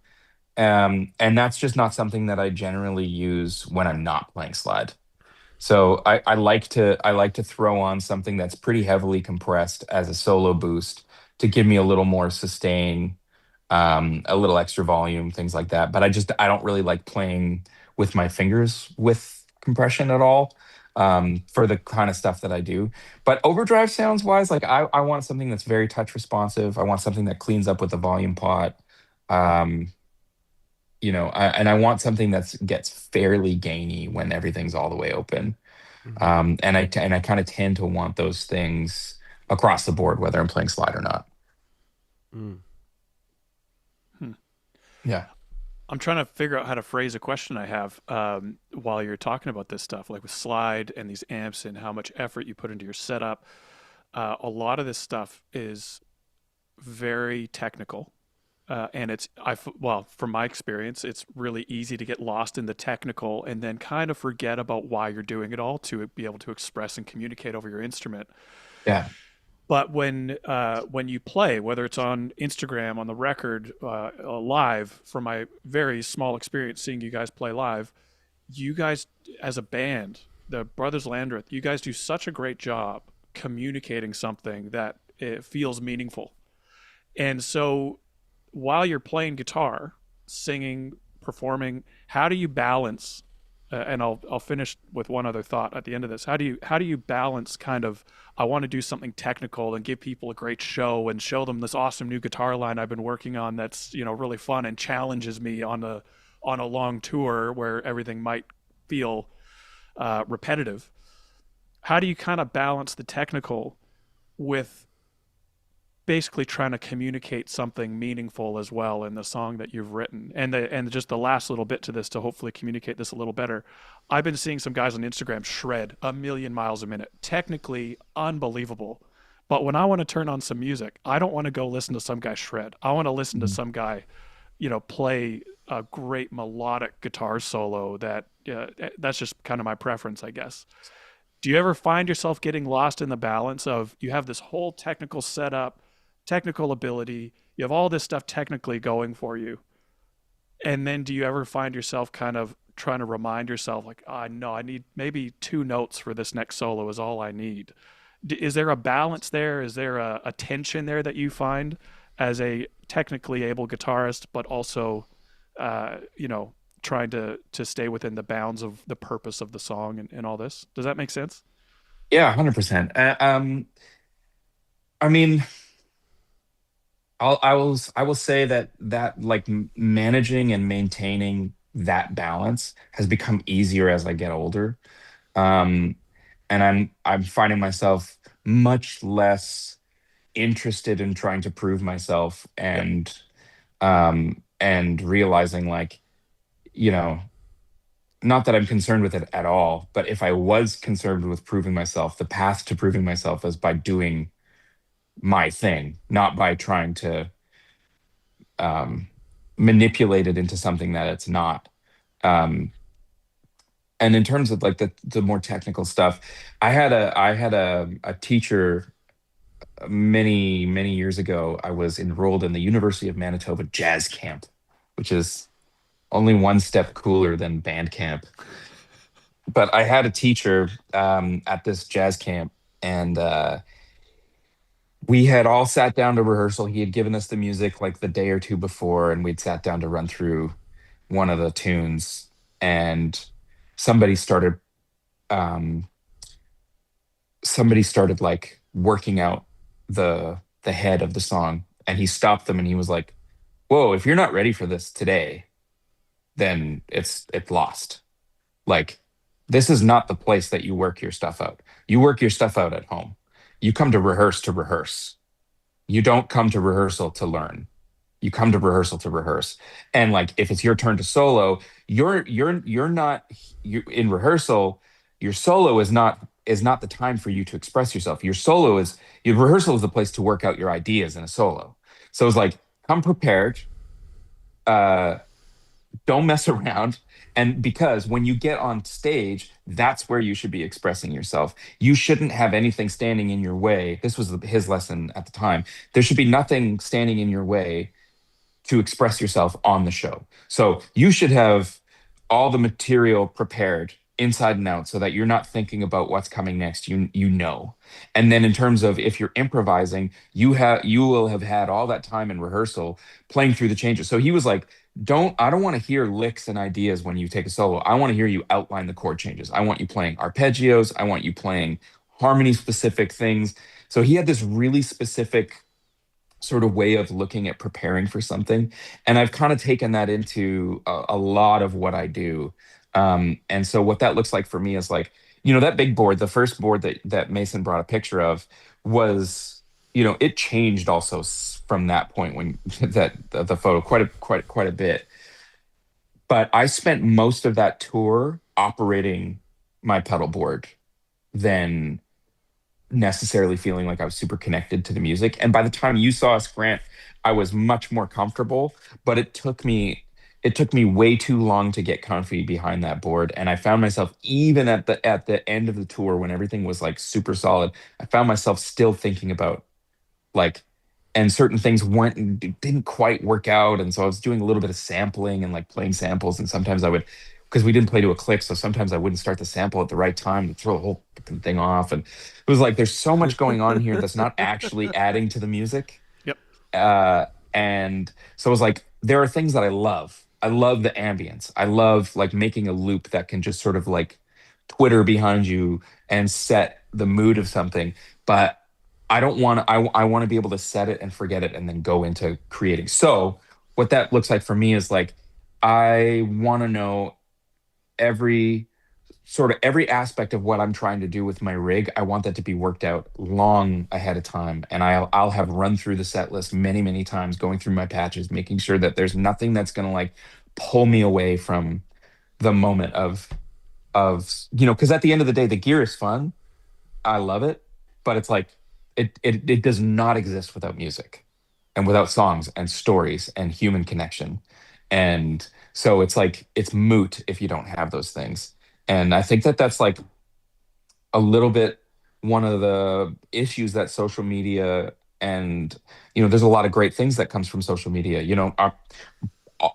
And that's just not something that I generally use when I'm not playing slide. So I like to throw on something that's pretty heavily compressed as a solo boost to give me a little more sustain, a little extra volume, things like that. But I don't really like playing with my fingers with compression at all, for the kind of stuff that I do. But overdrive sounds wise, like I want something that's very touch responsive. I want something that cleans up with the volume pot. Um, and I want something that gets fairly gainy when everything's all the way open. Mm-hmm. And I kind of tend to want those things across the board, whether I'm playing slide or not. Mm. Hmm. Yeah. I'm trying to figure out how to phrase a question I have while you're talking about this stuff, like with slide and these amps and how much effort you put into your setup. A lot of this stuff is very technical. And well, from my experience, it's really easy to get lost in the technical and then kind of forget about why you're doing it all to be able to express and communicate over your instrument. Yeah. But when you play, whether it's on Instagram, on the record, live, from my very small experience seeing you guys play live, you guys as a band, the Brothers Landreth, you guys do such a great job communicating something that it feels meaningful. And so while you're playing guitar, singing, performing, how do you balance? And I'll finish with one other thought at the end of this. How do you balance kind of, I want to do something technical and give people a great show and show them this awesome new guitar line I've been working on that's really fun and challenges me on a long tour where everything might feel repetitive. How do you kind of balance the technical with basically trying to communicate something meaningful as well in the song that you've written? And just the last little bit to this to hopefully communicate this a little better. I've been seeing some guys on Instagram shred a million miles a minute, technically unbelievable. But when I want to turn on some music, I don't want to go listen to some guy shred. I want to listen to Mhm. some guy, play a great melodic guitar solo. That's just kind of my preference, I guess. Do you ever find yourself getting lost in the balance of, you have this whole technical setup, technical ability, you have all this stuff technically going for you, and then do you ever find yourself kind of trying to remind yourself like, no, I need maybe two notes for this next solo is all I need? Is there a balance there? Is there a tension there that you find as a technically able guitarist, but also, uh, you know, trying to stay within the bounds of the purpose of the song and all this? Does that make sense? Yeah, 100%. I mean, I will say that like managing and maintaining that balance has become easier as I get older. Um, and I'm finding myself much less interested in trying to prove myself, Yep. and realizing, like, you know not that I'm concerned with it at all, but if I was concerned with proving myself, the path to proving myself is by doing my thing, not by trying to, um, manipulate it into something that it's not. Um, and in terms of like the more technical stuff, I had a teacher many years ago. I was enrolled in the University of Manitoba Jazz Camp, which is only one step cooler than band camp. But I had a teacher, at this jazz camp, and we had all sat down to rehearsal. He had given us the music like the day or two before, and we'd sat down to run through one of the tunes, and somebody started um, somebody started like working out the head of the song, and he stopped them and he was like, "Whoa! If you're not ready for this today, then it's lost." Like, This is not the place that you work your stuff out. You work your stuff out at home. You come to rehearse to rehearse. You don't come to rehearsal to learn. You come to rehearsal to rehearse. And like if it's your turn to solo, you're not you in rehearsal, your solo is not the time for you to express yourself. Your rehearsal is the place to work out your ideas in a solo. So it's like come prepared, uh don't mess around. And because when you get on stage, that's where you should be expressing yourself. You shouldn't have anything standing in your way. This was his lesson at the time. There should be nothing standing in your way to express yourself on the show. So you should have all the material prepared inside and out so that you're not thinking about what's coming next. You know. And then in terms of if you're improvising, you will have had all that time in rehearsal playing through the changes. So he was like, I don't want to hear licks and ideas when you take a solo. I want to hear you outline the chord changes. I want you playing arpeggios. I want you playing harmony specific things. So he had this really specific sort of way of looking at preparing for something. And I've kind of taken that into a lot of what I do. And so what that looks like for me is like, that big board, the first board that Mason brought a picture of was, it changed also from that point when the photo quite a bit. But I spent most of that tour operating my pedal board than necessarily feeling like I was super connected to the music. And by the time you saw us, Grant, I was much more comfortable, but it took me way too long to get comfy behind that board. And I found myself even at the end of the tour when everything was like super solid, I found myself still thinking about like and certain things didn't quite work out. And so I was doing a little bit of sampling and like playing samples. And sometimes I would, because we didn't play to a click, so sometimes I wouldn't start the sample at the right time to throw the whole fucking thing off. And it was like there's so much going on here that's not actually adding to the music. Yep. And so it was like there are things that I love. I love the ambience. I love like making a loop that can just sort of like twitter behind you and set the mood of something. But I don't want to, I want to be able to set it and forget it and then go into creating. So what that looks like for me is like, I want to know every every aspect of what I'm trying to do with my rig. I want that to be worked out long ahead of time. And I'll have run through the set list many, many times, going through my patches, making sure that there's nothing that's going to like pull me away from the moment because at the end of the day, the gear is fun. I love it, but it's like it does not exist without music and without songs and stories and human connection. And so it's like it's moot if you don't have those things. And I think that that's like a little bit one of the issues that social media and there's a lot of great things that comes from social media.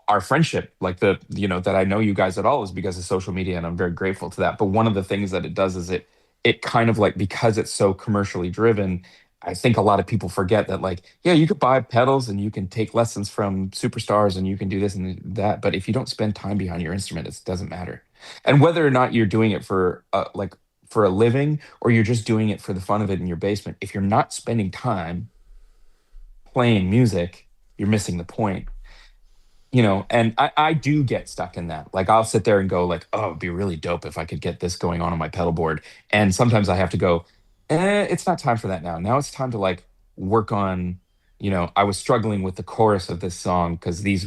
Our friendship, like that I know you guys at all is because of social media, and I'm very grateful to that. But one of the things that it does is it kind of like, because it's so commercially driven, I think a lot of people forget that like, yeah, you could buy pedals and you can take lessons from superstars and you can do this and that, but if you don't spend time behind your instrument, it doesn't matter. And whether or not you're doing it for for a living or you're just doing it for the fun of it in your basement, if you're not spending time playing music, you're missing the point. And I do get stuck in that. Like I'll sit there and go like, oh, it'd be really dope if I could get this going on my pedal board. And sometimes I have to go, it's not time for that now. Now it's time to like work on, I was struggling with the chorus of this song because these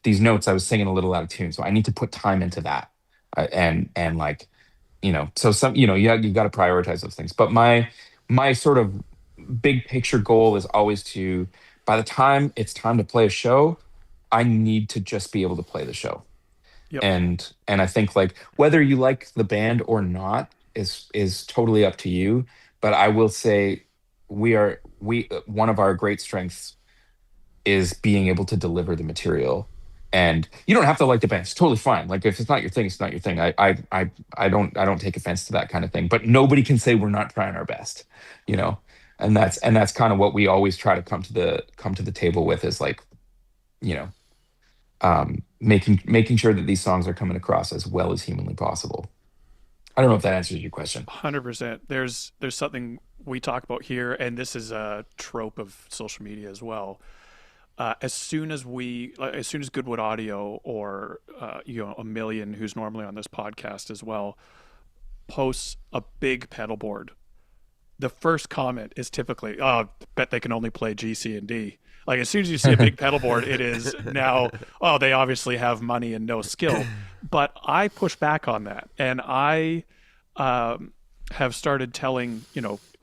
notes I was singing a little out of tune. So I need to put time into that. And like, so you got to prioritize those things. But my sort of big picture goal is always by the time it's time to play a show, I need to just be able to play the show. Yep. And I think like whether you like the band or not is totally up to you. But I will say one of our great strengths is being able to deliver the material. And you don't have to like the band. It's totally fine. Like if it's not your thing, it's not your thing. I don't take offense to that kind of thing. But nobody can say we're not trying our best, And that's kind of what we always try to come to the table with is like, making sure that these songs are coming across as well as humanly possible. I don't know if that answers your question. 100%. There's something we talk about here, and this is a trope of social media as well. As soon as Goodwood Audio or Omilion, who's normally on this podcast as well, posts a big pedal board, the first comment is typically, "Oh, bet they can only play G, C, and D." Like as soon as you see a big pedal board, it is now, oh, they obviously have money and no skill. But I push back on that, and I have started telling,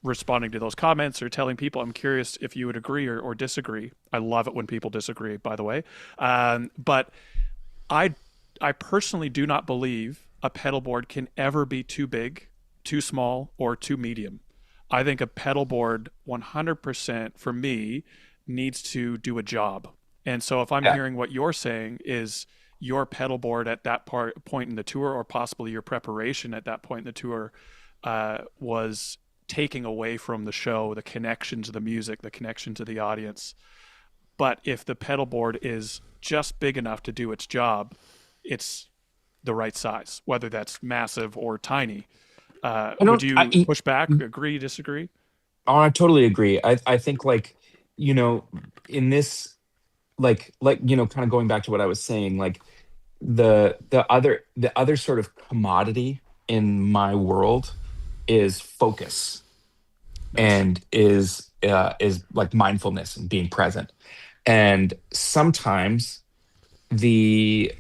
responding to those comments or telling people, I'm curious if you would agree or disagree. I love it when people disagree, by the way. But I personally do not believe a pedal board can ever be too big, too small, or too medium. I think a pedal board 100% for me needs to do a job. And so if I'm hearing what you're saying is your pedal board at that point in the tour, or possibly your preparation at that point in the tour, was taking away from the show, the connection to the music, the connection to the audience. But if the pedal board is just big enough to do its job, it's the right size, whether that's massive or tiny. Would you push back, agree, disagree? Oh, I totally agree. I think like, in this, like, kind of going back to what I was saying, like the other sort of commodity in my world is focus. Nice. And is like mindfulness and being present. And sometimes the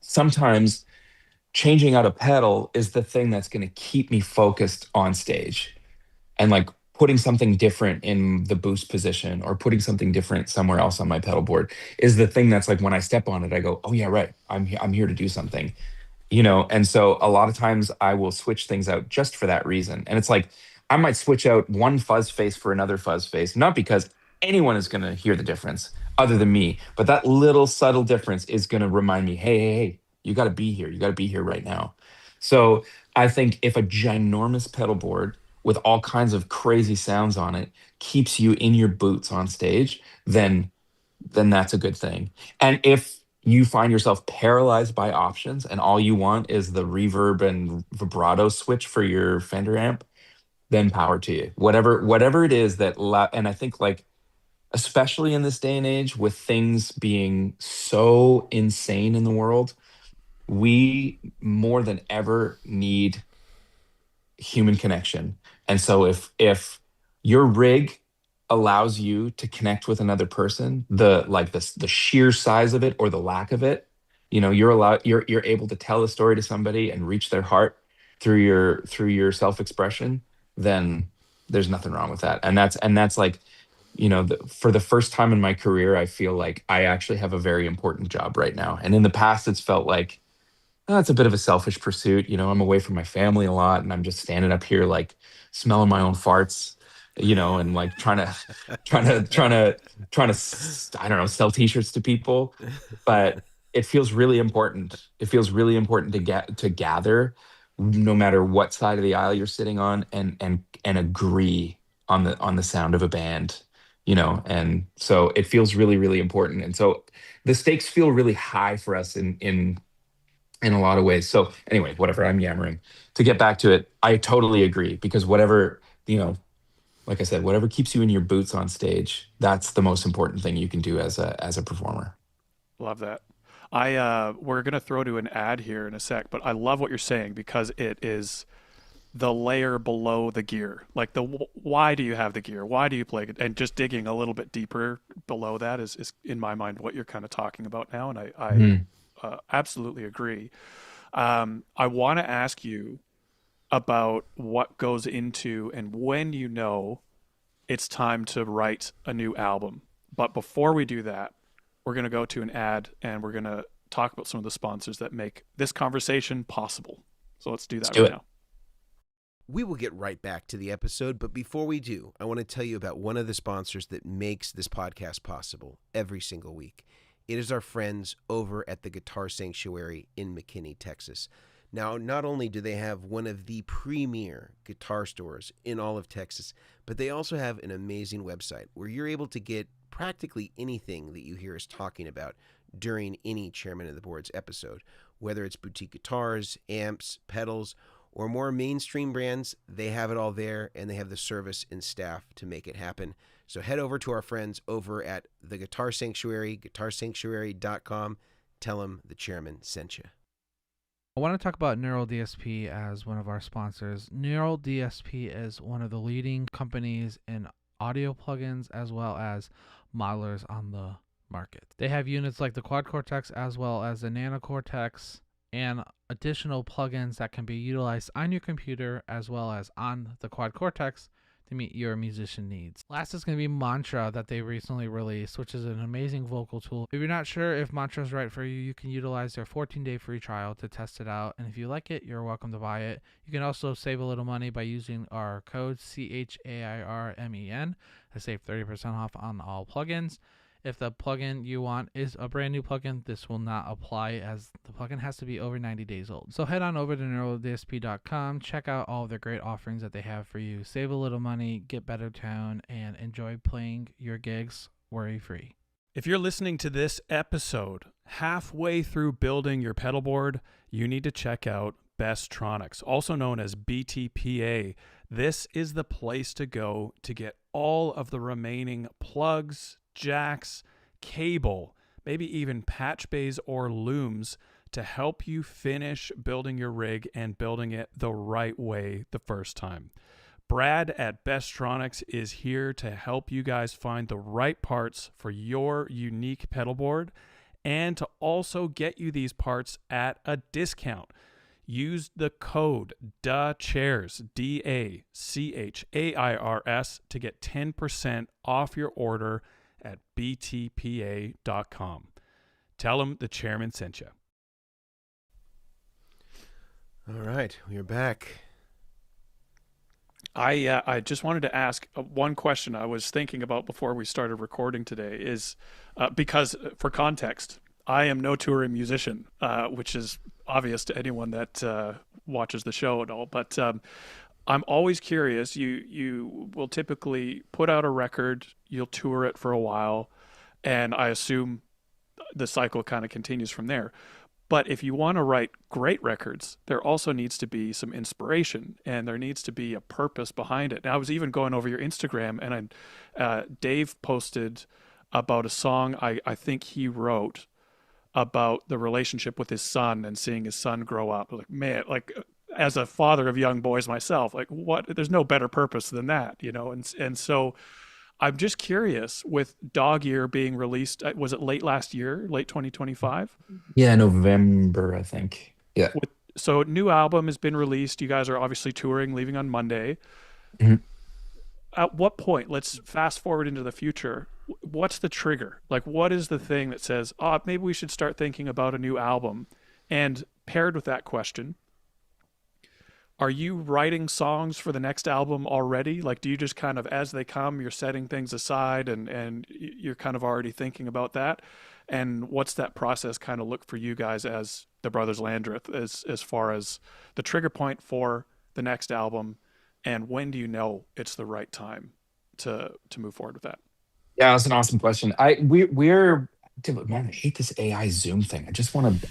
sometimes changing out a pedal is the thing that's going to keep me focused on stage, and like putting something different in the boost position or putting something different somewhere else on my pedal board is the thing that's like, when I step on it, I go, oh yeah, right, I'm here to do something. And so a lot of times I will switch things out just for that reason. And it's like, I might switch out one fuzz face for another fuzz face, not because anyone is going to hear the difference other than me, but that little subtle difference is going to remind me, hey, you got to be here. You got to be here right now. So I think if a ginormous pedal board with all kinds of crazy sounds on it keeps you in your boots on stage, then that's a good thing. And if you find yourself paralyzed by options and all you want is the reverb and vibrato switch for your Fender amp, then power to you. Whatever it is and I think like, especially in this day and age with things being so insane in the world, we more than ever need human connection. And so if your rig allows you to connect with another person, the sheer size of it or the lack of it, you're able to tell a story to somebody and reach their heart through your self-expression, then there's nothing wrong with that. And that's like, for the first time in my career, I feel like I actually have a very important job right now. And in the past, it's felt like, oh, it's a bit of a selfish pursuit. I'm away from my family a lot, and I'm just standing up here like smelling my own farts, and like trying to, I don't know, sell T-shirts to people. But it feels really important. It feels really important to gather, no matter what side of the aisle you're sitting on, and agree on the sound of a band. And so it feels really, really important. And so the stakes feel really high for us in a lot of ways. So anyway, whatever, I'm yammering. To get back to it, I totally agree, because whatever, like I said, whatever keeps you in your boots on stage, that's the most important thing you can do as a performer. Love that. We're going to throw to an ad here in a sec, but I love what you're saying, because it is the layer below the gear. Like why do you have the gear? Why do you play it? And just digging a little bit deeper below that is in my mind what you're kind of talking about now. And I absolutely agree. I want to ask you about what goes into and when it's time to write a new album. But before we do that, we're going to go to an ad, and we're going to talk about some of the sponsors that make this conversation possible. So let's do that right now. We will get right back to the episode, but before we do, I want to tell you about one of the sponsors that makes this podcast possible every single week. It is our friends over at the Guitar Sanctuary in McKinney, Texas. Now, not only do they have one of the premier guitar stores in all of Texas, but they also have an amazing website where you're able to get practically anything that you hear us talking about during any Chairman of the Board's episode. Whether it's boutique guitars, amps, pedals, or more mainstream brands, they have it all there, and they have the service and staff to make it happen. So head over to our friends over at the Guitar Sanctuary, guitarsanctuary.com. Tell them the Chairman sent you. I want to talk about Neural DSP as one of our sponsors. Neural DSP is one of the leading companies in audio plugins as well as modelers on the market. They have units like the Quad Cortex as well as the Nano Cortex and additional plugins that can be utilized on your computer as well as on the Quad Cortex to meet your musician needs. Last is going to be Mantra that they recently released, which is an amazing vocal tool. If you're not sure if Mantra is right for you, you can utilize their 14-day free trial to test it out. And if you like it, you're welcome to buy it. You can also save a little money by using our code CHAIRMEN to save 30% off on all plugins. If the plugin you want is a brand new plugin, this will not apply as the plugin has to be over 90 days old. So head on over to neurodsp.com, check out all of the great offerings that they have for you. Save a little money, get better tone, and enjoy playing your gigs worry-free. If you're listening to this episode halfway through building your pedalboard, you need to check out Bestronix, also known as BTPA. This is the place to go to get all of the remaining plugs, jacks, cable, maybe even patch bays or looms to help you finish building your rig and building it the right way the first time. Brad at Bestronix is here to help you guys find the right parts for your unique pedalboard and to also get you these parts at a discount. Use the code DACHAIRS, DACHAIRS, to get 10% off your order at btpa.com. Tell them the chairman sent you. All right, we're back. I just wanted to ask one question I was thinking about before we started recording today is because for context, I am no touring musician, which is obvious to anyone that watches the show and all, but I'm always curious. You will typically put out a record, you'll tour it for a while, and I assume the cycle kind of continues from there. But if you want to write great records, there also needs to be some inspiration and there needs to be a purpose behind it. And I was even going over your Instagram and Dave posted about a song I think he wrote about the relationship with his son and seeing his son grow up. Like, man, like as a father of young boys myself, like there's no better purpose than that, you know? And so I'm just curious, with Dog Ear being released, was it late last year, late 2025? Yeah, November, I think. Yeah. So new album has been released. You guys are obviously touring, leaving on Monday. Mhm. At what point, let's fast forward into the future, what's the trigger? Like, what is the thing that says, oh, maybe we should start thinking about a new album? And paired with that question, are you writing songs for the next album already? Like, do you just kind of, as they come, you're setting things aside and you're kind of already thinking about that? And what's that process kind of look for you guys as the Brothers Landreth as far as the trigger point for the next album? And when do you know it's the right time to move forward with that? Yeah, that's an awesome question. We're dude, man, I hate this AI Zoom thing.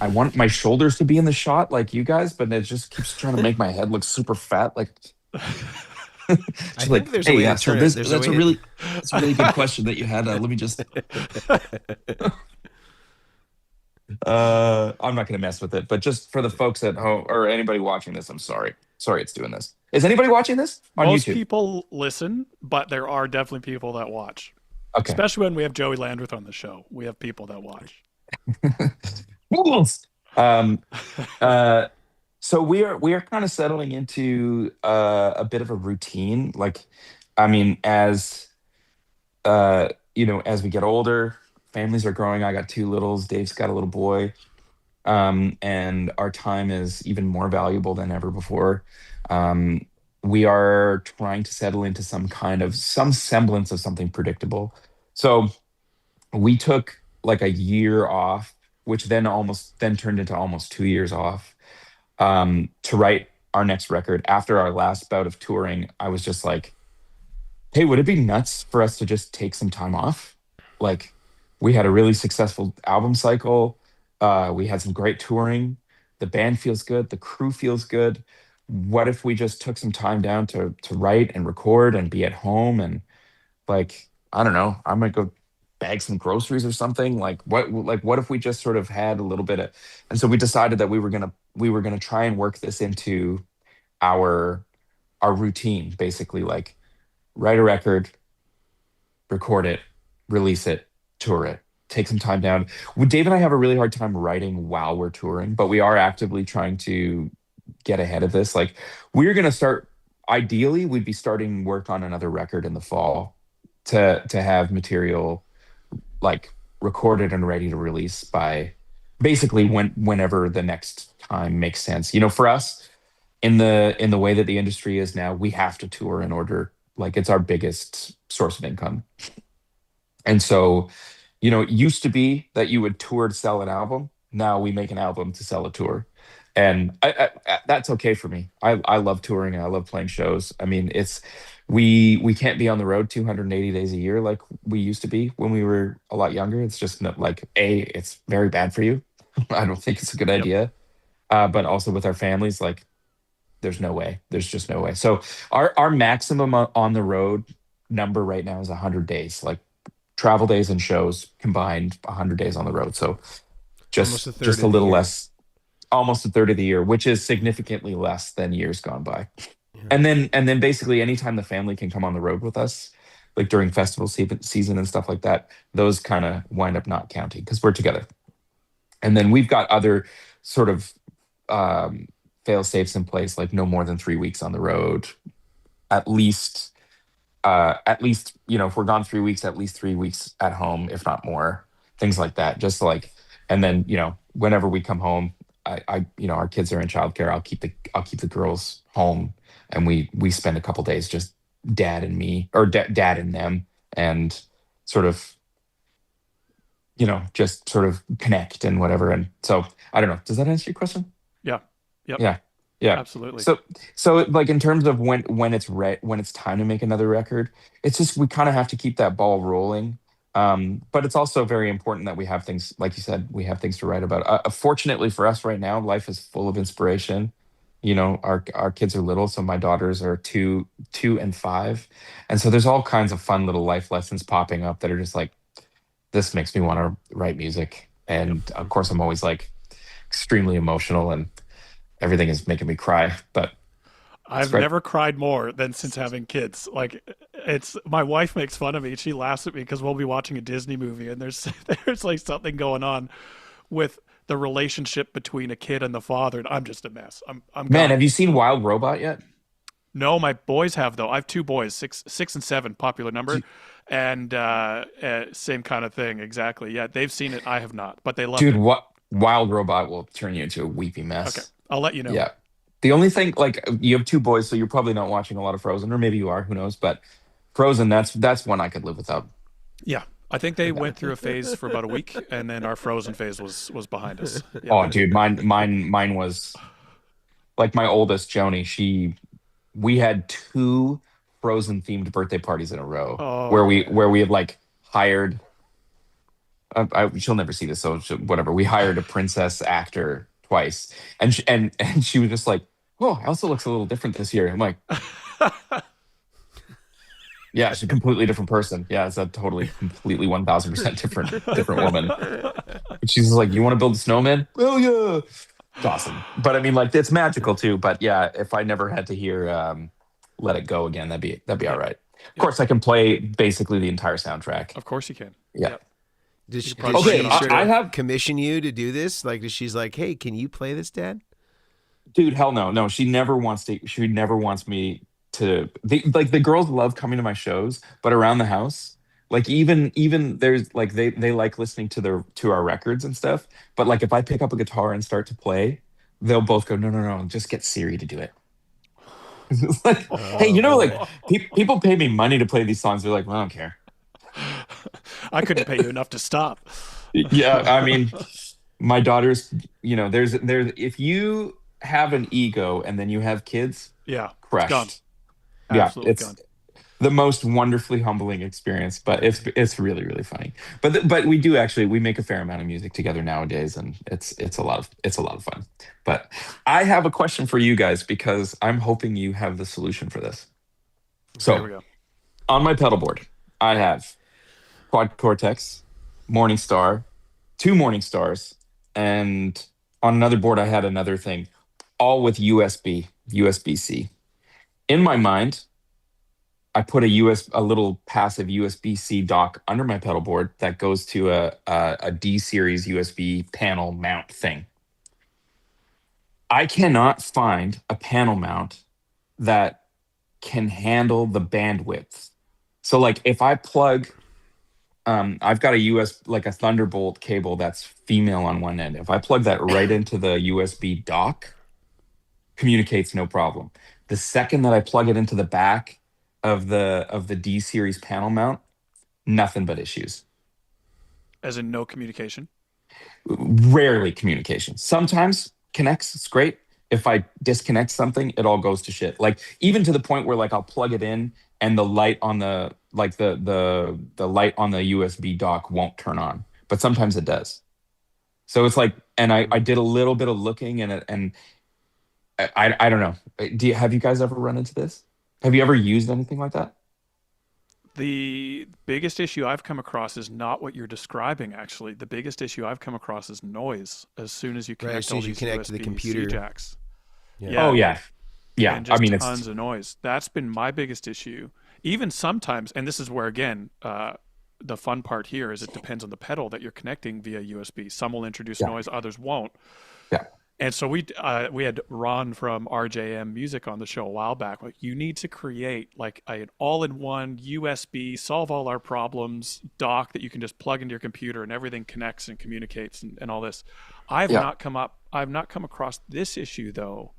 I want my shoulders to be in the shot like you guys, but it just keeps trying to make my head look super fat. Like, I think there's a way to turn it. That's a really good question that you had. Let me just. I'm not going to mess with it, but just for the folks at home or anybody watching this, I'm sorry. Sorry, it's doing this. Is anybody watching this on Most YouTube? people listen, but there are definitely people that watch. Okay. Especially when we have Joey Landreth on the show. We have people that watch. Fools. So we are kind of settling into a bit of a routine. Like, I mean, as as we get older, families are growing. I got two littles. Dave's got a little boy. And our time is even more valuable than ever before. We are trying to settle into some semblance of something predictable. So we took like a year off, which then turned into almost 2 years off, to write our next record. After our last bout of touring, I was just like, hey, would it be nuts for us to just take some time off? Like, we had a really successful album cycle. We had some great touring. The band feels good. The crew feels good. What if we just took some time down to write and record and be at home? And like, I don't know, I might go bag some groceries or something? Like what if we just sort of had a little bit of, and so we decided that we were gonna try and work this into our routine, basically, like write a record, record it, release it, tour it, take some time down. Dave and I have a really hard time writing while we're touring, but we are actively trying to get ahead of this. Like we're going to start, ideally, we'd be starting work on another record in the fall to have material like recorded and ready to release by basically whenever the next time makes sense. You know, for us in the way that the industry is now, we have to tour in order, like it's our biggest source of income. And so, you know, it used to be that you would tour to sell an album. Now we make an album to sell a tour. And that's okay for me. I love touring and I love playing shows. I mean, we can't be on the road 280 days a year like we used to be when we were a lot younger. It's just not, like, it's very bad for you. I don't think it's a good idea. But also with our families, like there's no way. There's just no way. So our maximum on the road number right now is 100 days, like travel days and shows combined, 100 days on the road. So just a little less, almost a third of the year, which is significantly less than years gone by. Yeah. And then basically anytime the family can come on the road with us, like during festival season and stuff like that, those kind of wind up not counting because we're together. And then we've got other sort of fail safes in place, like no more than 3 weeks on the road, at least, you know, if we're gone 3 weeks, at least 3 weeks at home, if not more, things like that. Just like, and then, you know, whenever we come home, I you know, our kids are in childcare. I'll keep the girls home, and we spend a couple days just dad and me, or dad and them, and sort of, you know, just sort of connect and whatever. And so I don't know. Does that answer your question? Yeah. Yep. Yeah, absolutely. So like in terms of when it's time to make another record, it's just we kind of have to keep that ball rolling. But it's also very important that we have things, like you said, we have things to write about. Fortunately for us right now, life is full of inspiration. You know, our kids are little, so my daughters are 2 and 5, and so there's all kinds of fun little life lessons popping up that are just like, this makes me want to write music. And of course, I'm always like extremely emotional, and everything is making me cry. But I've never cried more than since having kids. Like, it's, my wife makes fun of me. She laughs at me because we'll be watching a Disney movie and there's like something going on with the relationship between a kid and the father, and I'm just a mess. I'm Man, gone. have you seen Wild Robot yet? No, my boys have though. I have 2 boys, 6 and 7, popular number, and same kind of thing. Exactly. Yeah, they've seen it. I have not, but they love it. Dude, Wild Robot will turn you into a weepy mess. Okay, I'll let you know. Yeah. The only thing, like, you have 2 boys, so you're probably not watching a lot of Frozen, or maybe you are, who knows? But Frozen, that's one I could live without. Yeah, I think they went through a phase for about a week, and then our Frozen phase was behind us. Yeah. Oh, dude, mine was, like, my oldest, Joni. We had 2 Frozen themed birthday parties in a row, where we had like hired. She'll never see this, so whatever. We hired a princess actor twice, and she was just like, "Oh, Elsa looks a little different this year." I'm like, "Yeah, she's a completely different person. Yeah, it's a completely 1,000% different woman." And she's just like, "You want to build a snowman? Oh yeah, it's awesome." But I mean, like, it's magical too. But yeah, if I never had to hear "Let It Go" again, that'd be all right. Of course, I can play basically the entire soundtrack. Of course you can. Yeah. Yep. Does she I have commission you to do this? Like, she's like, "Hey, can you play this, Dad?" Dude, hell no. No, she never wants me to. The girls love coming to my shows, but around the house, like even there's like they like listening to our records and stuff. But like if I pick up a guitar and start to play, they'll both go, no, just get Siri to do it. It's like, hey, you know, like people pay me money to play these songs. They're like, well, I don't care. I couldn't pay you enough to stop. Yeah, I mean, my daughters, you know, there's if you have an ego and then you have kids, crushed. Gone. Yeah, absolutely it's gone. The most wonderfully humbling experience, but it's really, really funny. But we make a fair amount of music together nowadays, and it's a lot of fun. But I have a question for you guys, because I'm hoping you have the solution for this. So here we go. On my pedal board, I have quad cortex, Morningstar, 2 Morningstars, and on another board I had another thing, all with USB-C. In my mind, I put a little passive USB-C dock under my pedal board that goes to a D series USB panel mount thing. I cannot find a panel mount that can handle the bandwidth. So like if I plug, I've got like a Thunderbolt cable that's female on one end. If I plug that right into the USB dock, communicates no problem. The second that I plug it into the back of the D series panel mount, nothing but issues. As in no communication? Rarely communication. Sometimes connects, it's great. If I disconnect something, it all goes to shit. Like even to the point where like I'll plug it in and the light on the like the light on the USB dock won't turn on, but sometimes it does. So it's like, and I did a little bit of looking and I don't know. Have you guys ever run into this? Have you ever used anything like that? The biggest issue I've come across is not what you're describing, actually. The biggest issue I've come across is noise as soon as you connect as soon all as you these connect to the USB-C computer. jacks. Yeah. Oh, yeah. Yeah. And just I mean, tons of noise. That's been my biggest issue. Even sometimes, and this is where, again, the fun part here is it depends on the pedal that you're connecting via USB. Some will introduce noise, others won't. Yeah. And so we had Ron from RJM Music on the show a while back. Like, you need to create like an all-in-one USB solve all our problems dock that you can just plug into your computer and everything connects and communicates and all this. I've not come across this issue though,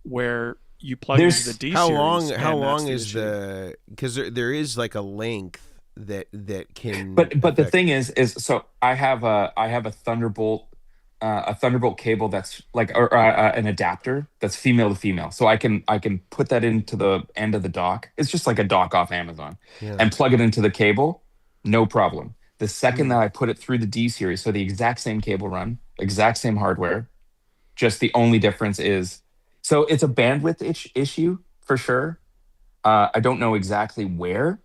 where you plug into the D series. How long is because there is like a length that can. But the thing is so I have a Thunderbolt. A Thunderbolt cable that's like an adapter that's female to female, so I can put that into the end of the dock. It's just like a dock off Amazon, and plug it into the cable, no problem. The second that I put it through the D series, so the exact same cable run, exact same hardware, just the only difference is, so it's a bandwidth issue for sure. I don't know exactly where,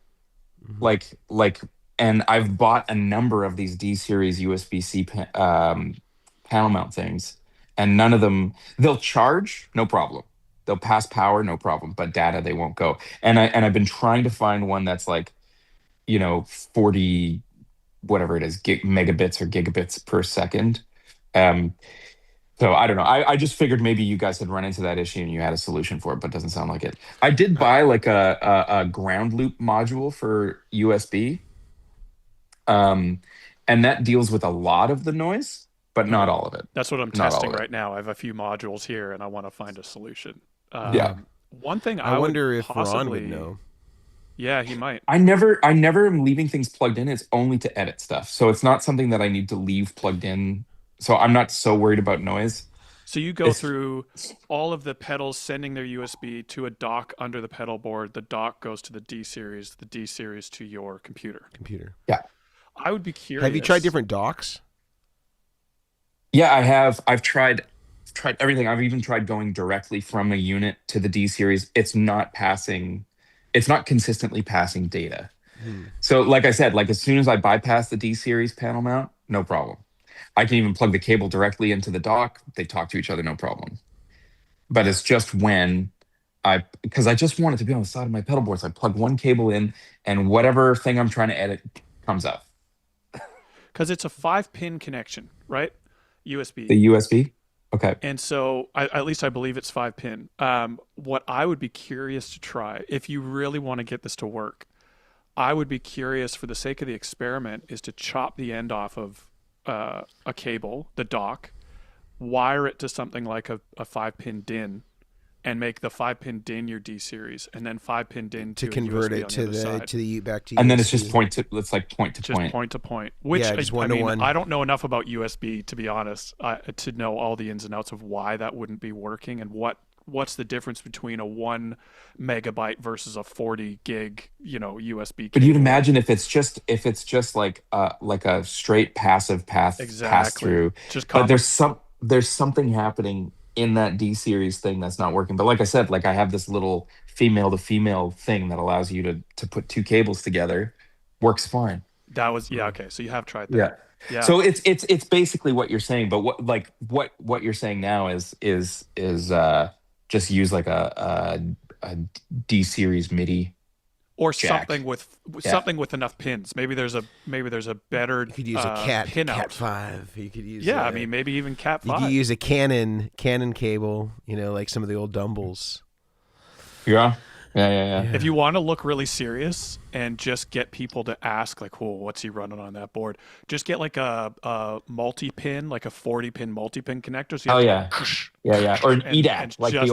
like, and I've bought a number of these D series USB-C panel mount things, and none of them, they'll charge, no problem. They'll pass power, no problem, but data they won't go. And I've been trying to find one that's like, 40, whatever it is, megabits or gigabits per second. So I don't know. I just figured maybe you guys had run into that issue and you had a solution for it, but it doesn't sound like it. I did buy like a ground loop module for USB, and that deals with a lot of the noise, but not all of it. That's what I'm testing right now. I have a few modules here, and I want to find a solution. One thing I wonder if possibly, Ron would know. Yeah, he might. I never am leaving things plugged in. It's only to edit stuff, so it's not something that I need to leave plugged in. So I'm not so worried about noise. So you go through all of the pedals, sending their USB to a dock under the pedal board. The dock goes to the D series, the D series to your computer. Yeah. I would be curious. Have you tried different docks? Yeah, I have. I've tried everything. I've even tried going directly from a unit to the D series. It's not consistently passing data. So like I said, like as soon as I bypass the D series panel mount, no problem. I can even plug the cable directly into the dock. They talk to each other, no problem. But it's just when because I just want it to be on the side of my pedal board. So I plug one cable in and whatever thing I'm trying to edit comes up. Because it's a 5-pin connection, right? USB. The USB? Okay. And so at least I believe it's 5-pin. What I would be curious to try, if you really want to get this to work, I would be curious, for the sake of the experiment, is to chop the end off of a cable, the dock, wire it to something like a 5-pin DIN, and make the 5-pin DIN your D series, and then 5-pin DIN to convert USB it to the back to USB. And then it's just point to point. Just point to point. Which just one-to-one. I don't know enough about USB, to be honest, to know all the ins and outs of why that wouldn't be working, and what's the difference between a 1 megabyte versus a 40 gig, USB cable. But you'd imagine if it's just like a straight passive pass through. But there's something happening in that D series thing that's not working. But like I said, like I have this little female to female thing that allows you to put two cables together. Works fine. That was okay. So you have tried that. Yeah. Yeah. So it's basically what you're saying, but what you're saying now is just use like a D series MIDI or jack. something with enough pins. Maybe there's a better You could use a Cat pin out. 5. You could use I mean maybe even Cat 5. You could use a Canon cable, like some of the old Dumbles. Yeah. If you want to look really serious and just get people to ask like, "Whoa, what's he running on that board?" Just get like a multi-pin, like a 40-pin multi-pin connector. So or an EDAC, like the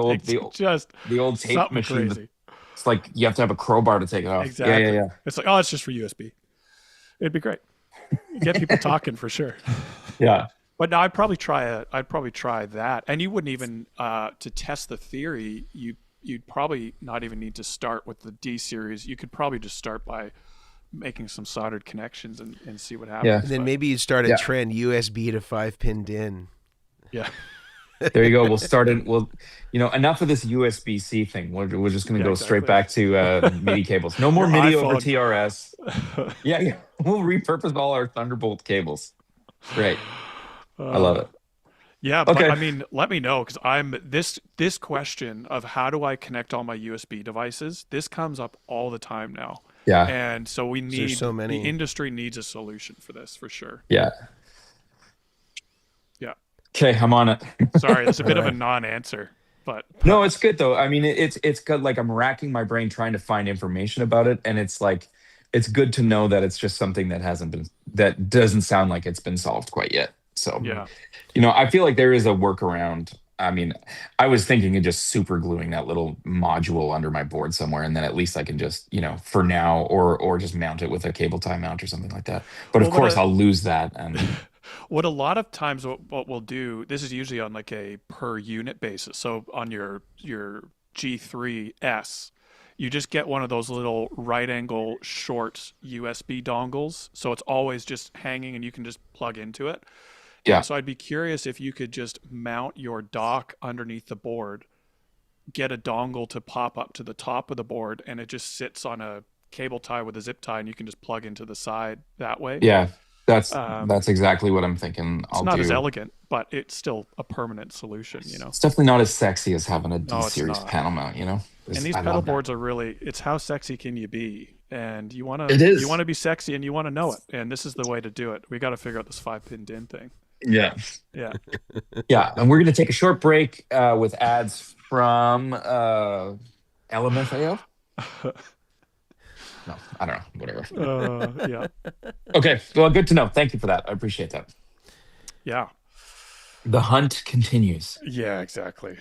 old tape machine. Crazy. It's like you have to have a crowbar to take it off. Exactly. Yeah. It's like, it's just for USB. It'd be great. Get people talking for sure. Yeah. But no, I'd probably try that. And you wouldn't even to test the theory. You'd probably not even need to start with the D series. You could probably just start by making some soldered connections and see what happens. Yeah. And then maybe you'd start a trend USB to 5-pin DIN. Yeah. There you go. We'll start it. Enough of this USB-C thing. We're just going to go straight back to MIDI cables. No more MIDI over TRS. Yeah. We'll repurpose all our Thunderbolt cables. Great. I love it. Yeah, but I mean, let me know, because I'm this question of how do I connect all my USB devices? This comes up all the time now. Yeah. And so we need so many. The industry needs a solution for this for sure. Yeah. Yeah. Okay, I'm on it. Sorry, it's a bit of a non-answer, but no, it's good though. I mean, it's good. Like I'm racking my brain trying to find information about it, and it's like it's good to know that it's just something that doesn't sound like it's been solved quite yet. So yeah. I feel like there is a workaround. I mean, I was thinking of just super gluing that little module under my board somewhere, and then at least I can just, for now, or just mount it with a cable tie mount or something like that. But of course, I'll lose that. And what a lot of times what we'll do, this is usually on like a per unit basis. So on your G3S, you just get one of those little right angle short USB dongles. So it's always just hanging and you can just plug into it. Yeah. And so I'd be curious if you could just mount your dock underneath the board, get a dongle to pop up to the top of the board, and it just sits on a cable tie with a zip tie, and you can just plug into the side that way. Yeah, that's exactly what I'm thinking. It's not as elegant, but it's still a permanent solution. It's definitely not as sexy as having a D series panel mount. And these pedal boards are really. It's how sexy can you be? And you want to be sexy, and you want to know it. And this is the way to do it. We got to figure out this 5-pin DIN thing. Yeah. Yeah. Yeah. And we're going to take a short break with ads from LMFAO. No, I don't know. Whatever. Yeah. Okay. Well, good to know. Thank you for that. I appreciate that. Yeah. The hunt continues. Yeah, exactly.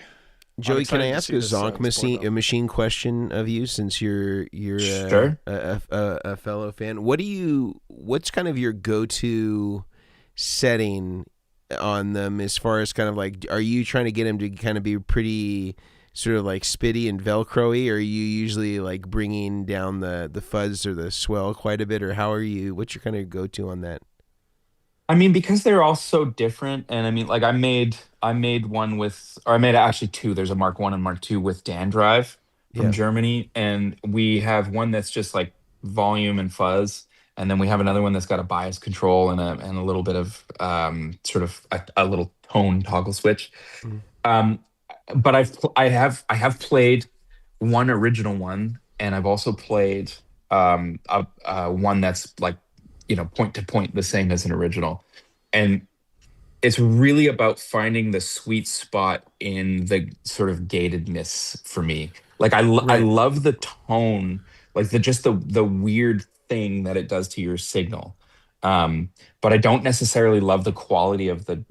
Joey, can I ask a Zonk machine question of you, since you're sure. a fellow fan? What's kind of your go-to setting on them, as far as kind of like, are you trying to get them to kind of be pretty sort of like spitty and velcro-y, or are you usually like bringing down the fuzz or the swell quite a bit, or what's your kind of go-to on that? I mean, because they're all so different, and I mean, like I made actually two. There's a Mark 1 and Mark 2 with Dan Drive from Germany, and we have one that's just like volume and fuzz, and then we have another one that's got a bias control and a little bit of sort of a little tone toggle switch. But I have played one original one, and I've also played one that's like, point to point the same as an original. And it's really about finding the sweet spot in the sort of gatedness for me. Like I love the tone, like the weird thing that it does to your signal. But I don't necessarily love the quality of the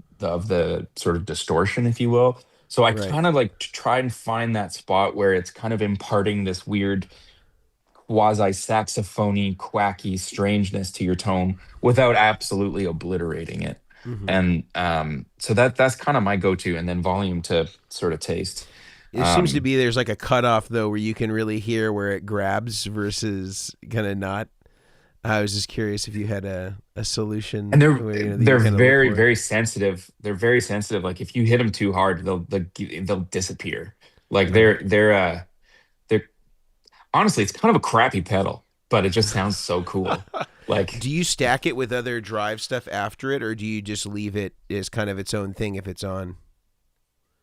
sort of distortion, if you will. So I kind of like to try and find that spot where it's kind of imparting this weird quasi-saxophony, quacky strangeness to your tone without absolutely obliterating it. And so that's kind of my go-to, and then volume to sort of taste. It seems to be there's like a cutoff though, where you can really hear where it grabs versus kind of not. I was just curious if you had a solution. And they're very, very sensitive. They're very sensitive. Like if you hit them too hard, they'll disappear. Like they're honestly, it's kind of a crappy pedal. but it just sounds so cool. Like, do you stack it with other drive stuff after it, or do you just leave it as kind of its own thing if it's on?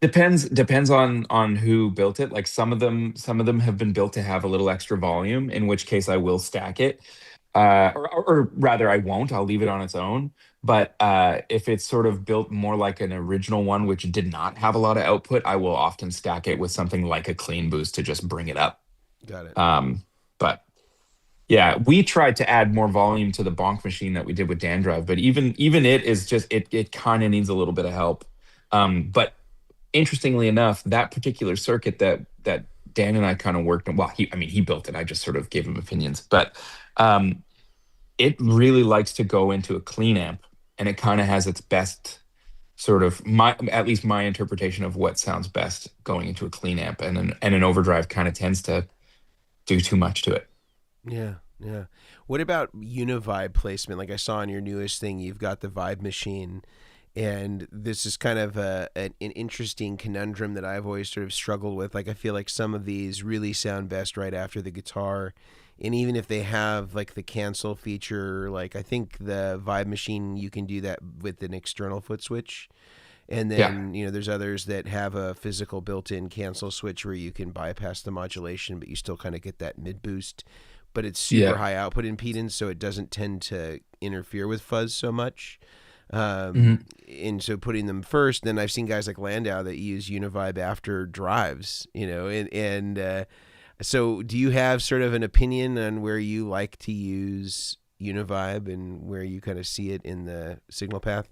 depends on who built it. Like some of them have been built to have a little extra volume, in which case I will stack it. Or rather I won't. I'll leave it on its own. But if it's sort of built more like an original one, which did not have a lot of output, I will often stack it with something like a clean boost to just bring it up. Got it. But yeah, we tried to add more volume to the bonk machine that we did with Dan Drive, but even it is just it kind of needs a little bit of help. But interestingly enough, that particular circuit that Dan and I kind of worked on, well, he built it. I just sort of gave him opinions, but it really likes to go into a clean amp, and it kind of has its best sort of at least my interpretation of what sounds best going into a clean amp, and an overdrive kind of tends to do too much to it. Yeah. What about univibe placement? Like I saw on your newest thing, you've got the vibe machine. And this is kind of an interesting conundrum that I've always sort of struggled with. Like, I feel like some of these really sound best right after the guitar. And even if they have like the cancel feature, like I think the Vibe Machine, you can do that with an external foot switch. And then, there's others that have a physical built-in cancel switch where you can bypass the modulation, but you still kind of get that mid boost. But it's super high output impedance, so it doesn't tend to interfere with fuzz so much. And so putting them first, then I've seen guys like Landau that use Univibe after drives, and so do you have sort of an opinion on where you like to use Univibe and where you kind of see it in the signal path?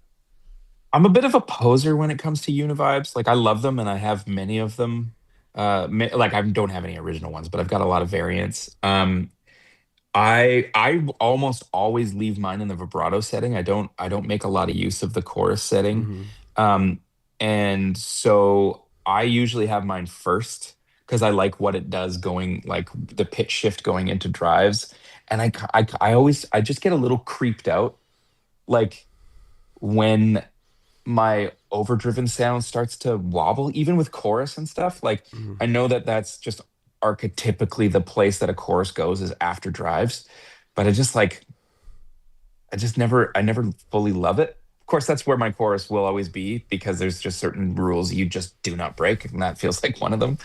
I'm a bit of a poser when it comes to Univibes. Like, I love them and I have many of them. Like, I don't have any original ones, but I've got a lot of variants. I almost always leave mine in the vibrato setting. I don't make a lot of use of the chorus setting. And so I usually have mine first because I like what it does going, like the pitch shift going into drives. And I just get a little creeped out, like when my overdriven sound starts to wobble, even with chorus and stuff. Like, I know that's just archetypically the place that a chorus goes is after drives, but I never fully love it. Of course, that's where my chorus will always be, because there's just certain rules you just do not break, and that feels like one of them.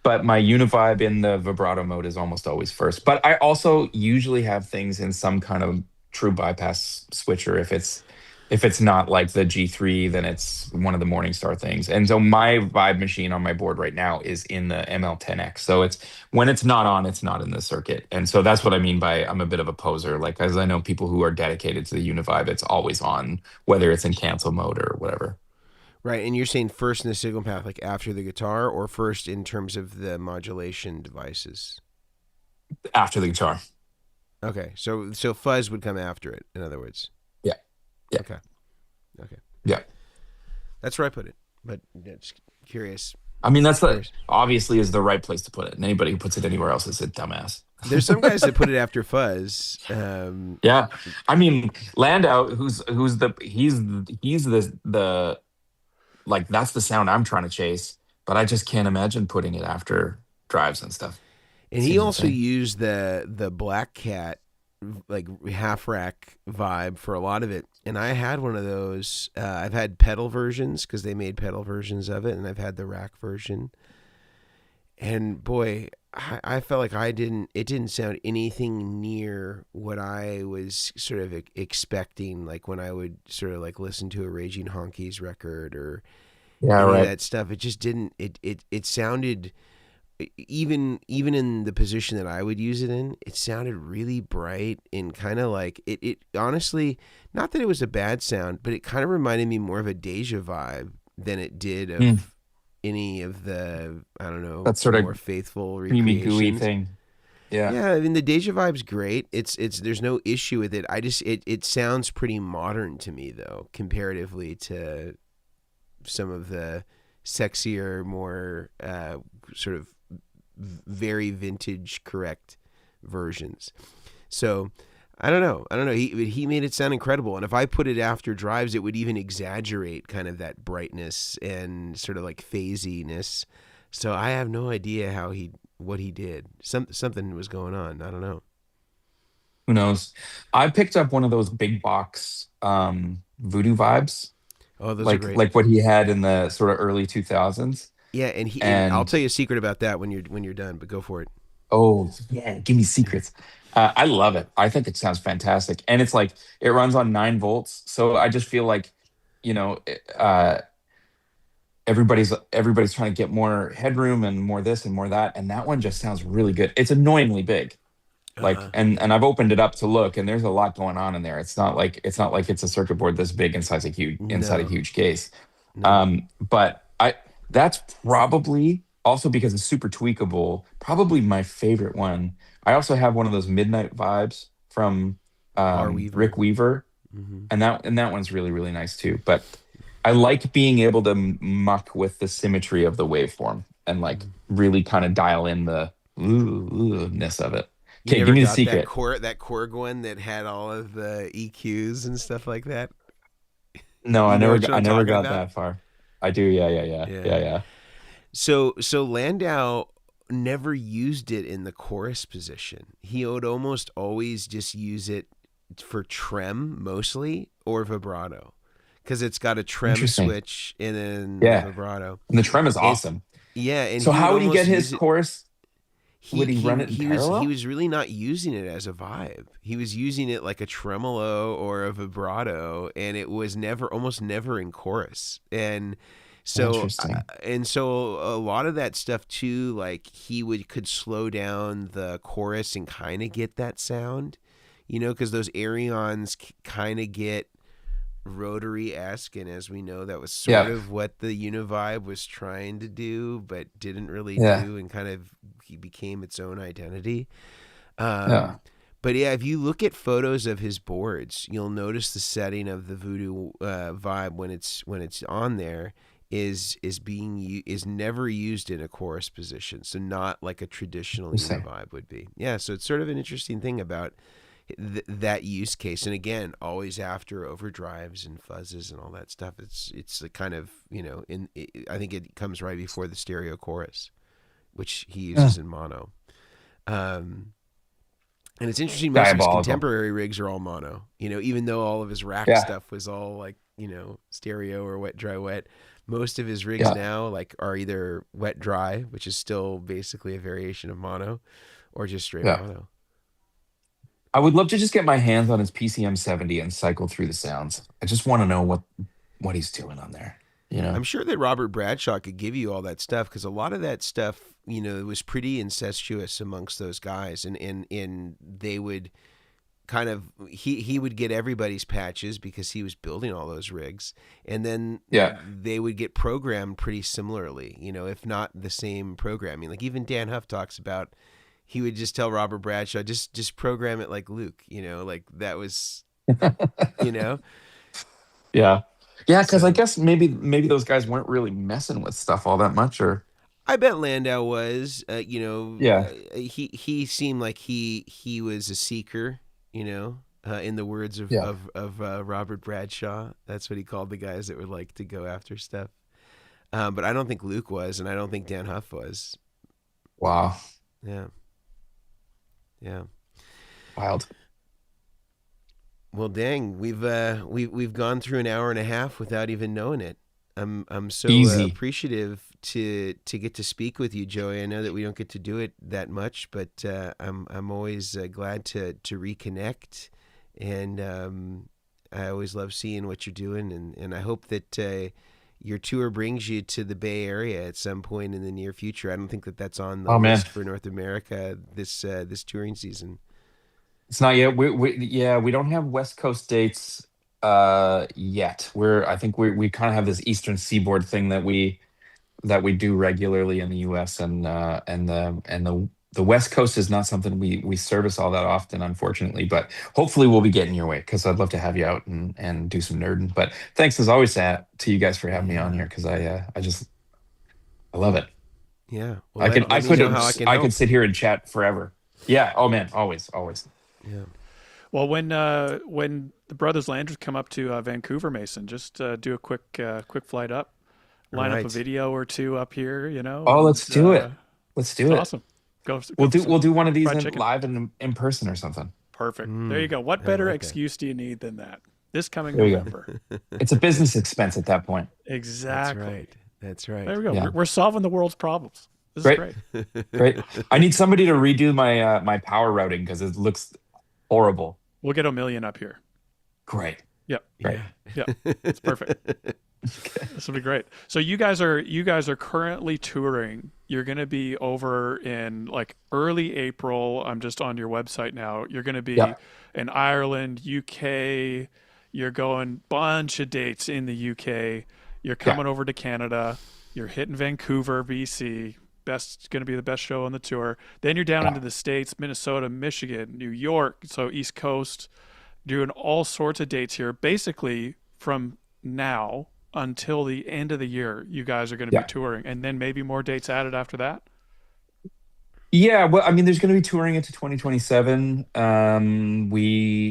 But my Univibe in the vibrato mode is almost always first. But I also usually have things in some kind of true bypass switcher. If it's not like the G3, then it's one of the Morningstar things. And so my Vibe machine on my board right now is in the ML10X. So it's when it's not on, it's not in the circuit. And so that's what I mean by I'm a bit of a poser. Like, as I know people who are dedicated to the Univibe, it's always on, whether it's in cancel mode or whatever. Right. And you're saying first in the signal path, like after the guitar, or first in terms of the modulation devices? After the guitar. Okay. So fuzz would come after it, in other words. Yeah. Okay. Yeah. That's where I put it, but just curious. I mean, obviously is the right place to put it. And anybody who puts it anywhere else is a dumbass. There's some guys that put it after fuzz. Yeah. I mean, Landau, he's the like, that's the sound I'm trying to chase, but I just can't imagine putting it after drives and stuff. And he also used the Black Cat, like half rack vibe for a lot of it. And I had one of those. I've had pedal versions because they made pedal versions of it, and I've had the rack version. And boy, I felt like it didn't sound anything near what I was sort of expecting, like when I would sort of like listen to a Raging Honkies record or any of that stuff. It just didn't. It sounded, even in the position that I would use it in, it sounded really bright and kind of like it honestly, not that it was a bad sound, but it kind of reminded me more of a Deja vibe than it did of any of the, I don't know, that sort of more faithful creamy recreations. gooey thing. Yeah. I mean, the Deja vibe's great. It's there's no issue with it. It sounds pretty modern to me though, comparatively to some of the sexier, more sort of very vintage correct versions. So I don't know. He made it sound incredible. And if I put it after drives, it would even exaggerate kind of that brightness and sort of like phasiness. So I have no idea how he what he did. Something was going on. I don't know. Who knows? I picked up one of those big box voodoo vibes, Oh, those are great. like what he had in the sort of early 2000s. Yeah, and I'll And tell you a secret about that when you're done. But go for it. oh yeah, give me secrets. I love it. I think it sounds fantastic, and it's like it runs on 9 volts. So I just feel like, you know, everybody's trying to get more headroom and more this and more that, and that one just sounds really good. It's annoyingly big. Like, and I've opened it up to look, and there's a lot going on in there. It's not like it's a circuit board this big inside a huge case. No. But that's probably also because it's super tweakable, probably my favorite one. I also have one of those Midnight Vibes from Weaver. Rick Weaver, Mm-hmm. and that one's really, really nice too. But I like being able to muck with the symmetry of the waveform and like really kind of dial in the ness of it. You Okay, never give me the got secret. that Korg one that had all of the EQs and stuff like that? No, You I know never what I'm I never talking got about? that far. I do, yeah. So Landau never used it in the chorus position. He would almost always just use it for trem mostly or vibrato, because it's got a trem Interesting. switch and then Yeah. vibrato. And the trem is awesome. Yeah, and So he how would he almost get his use it- chorus? Would he run it in he parallel? was really not using it as a vibe. He was using it like a tremolo or a vibrato, and it was almost never in chorus. And so Interesting. so a lot of that stuff too, like he could slow down the chorus and kind of get that sound, because those Arions kind of get rotary-esque, and as we know, that was sort of what the Univibe was trying to do but didn't really do, and kind of he became its own identity. But yeah, if you look at photos of his boards, you'll notice the setting of the Voodoo Vibe when it's on there is never used in a chorus position, so not like a traditional Univibe would be. Yeah, so it's sort of an interesting thing about that use case, and again, always after overdrives and fuzzes and all that stuff. It's the kind of I think it comes right before the stereo chorus, which he uses in mono. And it's interesting. Most of his contemporary rigs are all mono. Even though all of his rack stuff was all like stereo or wet dry wet. Most of his rigs now are either wet dry, which is still basically a variation of mono, or just straight mono. I would love to just get my hands on his PCM 70 and cycle through the sounds. I just want to know what he's doing on there. I'm sure that Robert Bradshaw could give you all that stuff, because a lot of that stuff, was pretty incestuous amongst those guys, and they would kind of he would get everybody's patches because he was building all those rigs, and then they would get programmed pretty similarly, if not the same programming. Like even Dan Huff talks about, he would just tell Robert Bradshaw, just program it like Luke, like that was, Yeah, because I guess maybe those guys weren't really messing with stuff all that much, or I bet Landau was, he seemed like he was a seeker, in the words of Robert Bradshaw. That's what he called the guys that would like to go after stuff. But I don't think Luke was, and I don't think Dan Huff was. Wow. Yeah. Wild. Well, dang, we've gone through an hour and a half without even knowing it. I'm so appreciative to get to speak with you, Joey. I know that we don't get to do it that much, but I'm always glad to reconnect, and I always love seeing what you're doing, and I hope that your tour brings you to the Bay Area at some point in the near future. I don't think that that's on the list for North America this touring season. It's not yet. We don't have West Coast dates yet. I think we kind of have this Eastern Seaboard thing that we do regularly in the U.S. and the West Coast is not something we service all that often, unfortunately. But hopefully we'll be getting your way, because I'd love to have you out and do some nerding. But thanks as always to you guys for having me on here, because I love it. Yeah, well, I could sit here and chat forever. Yeah. Oh man, always. Yeah. Well, when the brothers Landreth come up to Vancouver, Mason, just do a quick flight up, line up a video or two up here. Oh, let's do it. Let's do it. Awesome. We'll do one of these fried chicken. live in person or something. Perfect. There you go. What better excuse do you need than that? This coming November. It's a business expense at that point. Exactly. That's right. There we go. Yeah. We're solving the world's problems. This is great. Great. I need somebody to redo my my power routing because it looks horrible. We'll get Omilion up here. Great. Yep. Great. Yeah. It's perfect. This will be great. So you guys are currently touring. You're going to be over in like early April. I'm just on your website now. You're going to be in Ireland, UK. You're going bunch of dates in the UK. You're coming over to Canada. You're hitting Vancouver, BC. Going to be the best show on the tour. Then you're down into the States, Minnesota, Michigan, New York. So East Coast, doing all sorts of dates here. Basically from now until the end of the year, you guys are going to be touring, and then maybe more dates added after that. Yeah, well, I mean, there's going to be touring into 2027.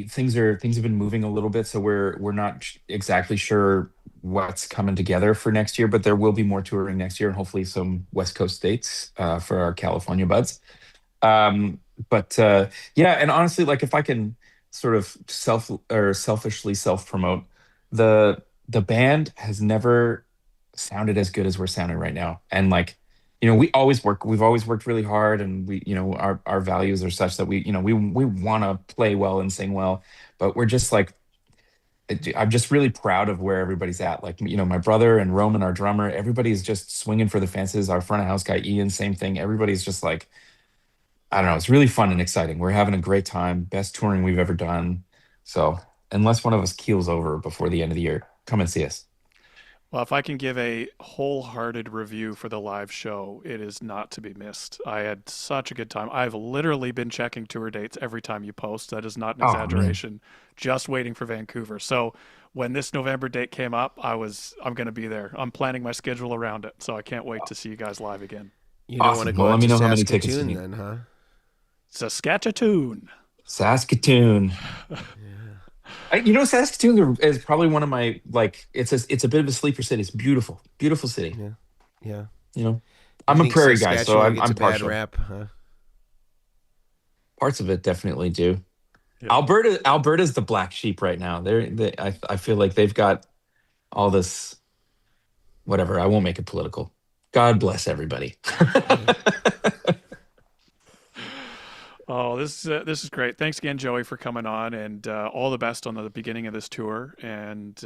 Things have been moving a little bit, so we're not exactly sure what's coming together for next year, but there will be more touring next year, and hopefully some West Coast dates for our California buds. Yeah, and honestly, like if I can sort of selfishly self-promote, the band has never sounded as good as we're sounding right now. And like, we've always worked really hard, and our values are such that we want to play well and sing well, but we're just like, I'm just really proud of where everybody's at. Like, my brother and Roman, our drummer, everybody's just swinging for the fences. Our front of house guy, Ian, same thing. Everybody's just like, I don't know. It's really fun and exciting. We're having a great time. Best touring we've ever done. So unless one of us keels over before the end of the year, come and see us. Well, if I can give a wholehearted review for the live show, it is not to be missed. I had such a good time. I've literally been checking tour dates every time you post. That is not an exaggeration. Just waiting for Vancouver. So when this November date came up, I'm going to be there. I'm planning my schedule around it. So I can't wait to see you guys live again. You don't want to go out to Saskatoon then, huh? Saskatchewan. Saskatoon. Saskatoon is probably one of my, like, it's a bit of a sleeper city. It's beautiful, beautiful city. Yeah. I'm a prairie guy, so I'm partial. partial. Bad rap, huh? Parts of it definitely do. Yeah. Alberta's the black sheep right now. I feel like they've got all this, whatever. I won't make it political. God bless everybody. Oh, this is great. Thanks again, Joey, for coming on, and all the best on the beginning of this tour. And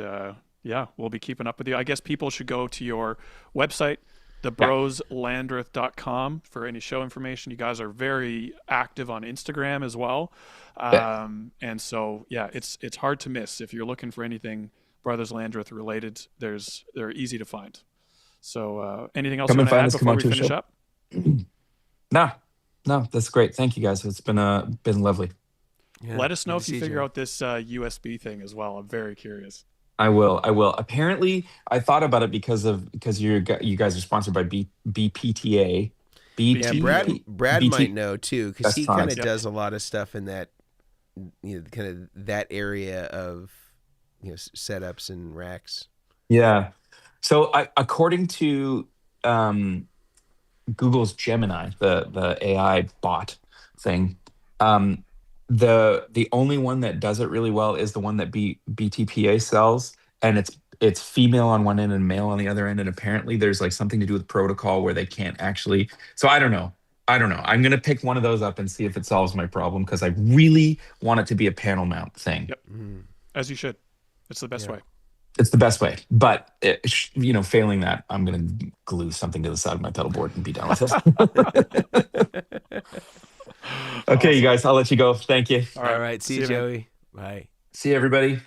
we'll be keeping up with you. I guess people should go to your website, thebroslandreth.com, for any show information. You guys are very active on Instagram as well. And so, it's hard to miss. If you're looking for anything Brothers Landreth related, they're easy to find. So anything else you want to add before we finish up? No, that's great. Thank you, guys. It's been lovely. Yeah, let us know if you figure out this USB thing as well. I'm very curious. I will. Apparently, I thought about it because you guys are sponsored by BPTA. Brad might know too, because he kind of does a lot of stuff in that, kind of that area of setups and racks. Yeah. So according to Google's Gemini, the AI bot thing, the only one that does it really well is the one that BTPA sells, and it's female on one end and male on the other end, and apparently there's like something to do with protocol where they can't actually. So I don't know. I'm gonna pick one of those up and see if it solves my problem, because I really want it to be a panel mount thing. Yep. As you should. It's the best way. It's the best way, but failing that, I'm gonna glue something to the side of my pedal board and be done with it. Okay, awesome. You guys, I'll let you go. Thank you. All right. See you, Joey. Bye. See you, everybody.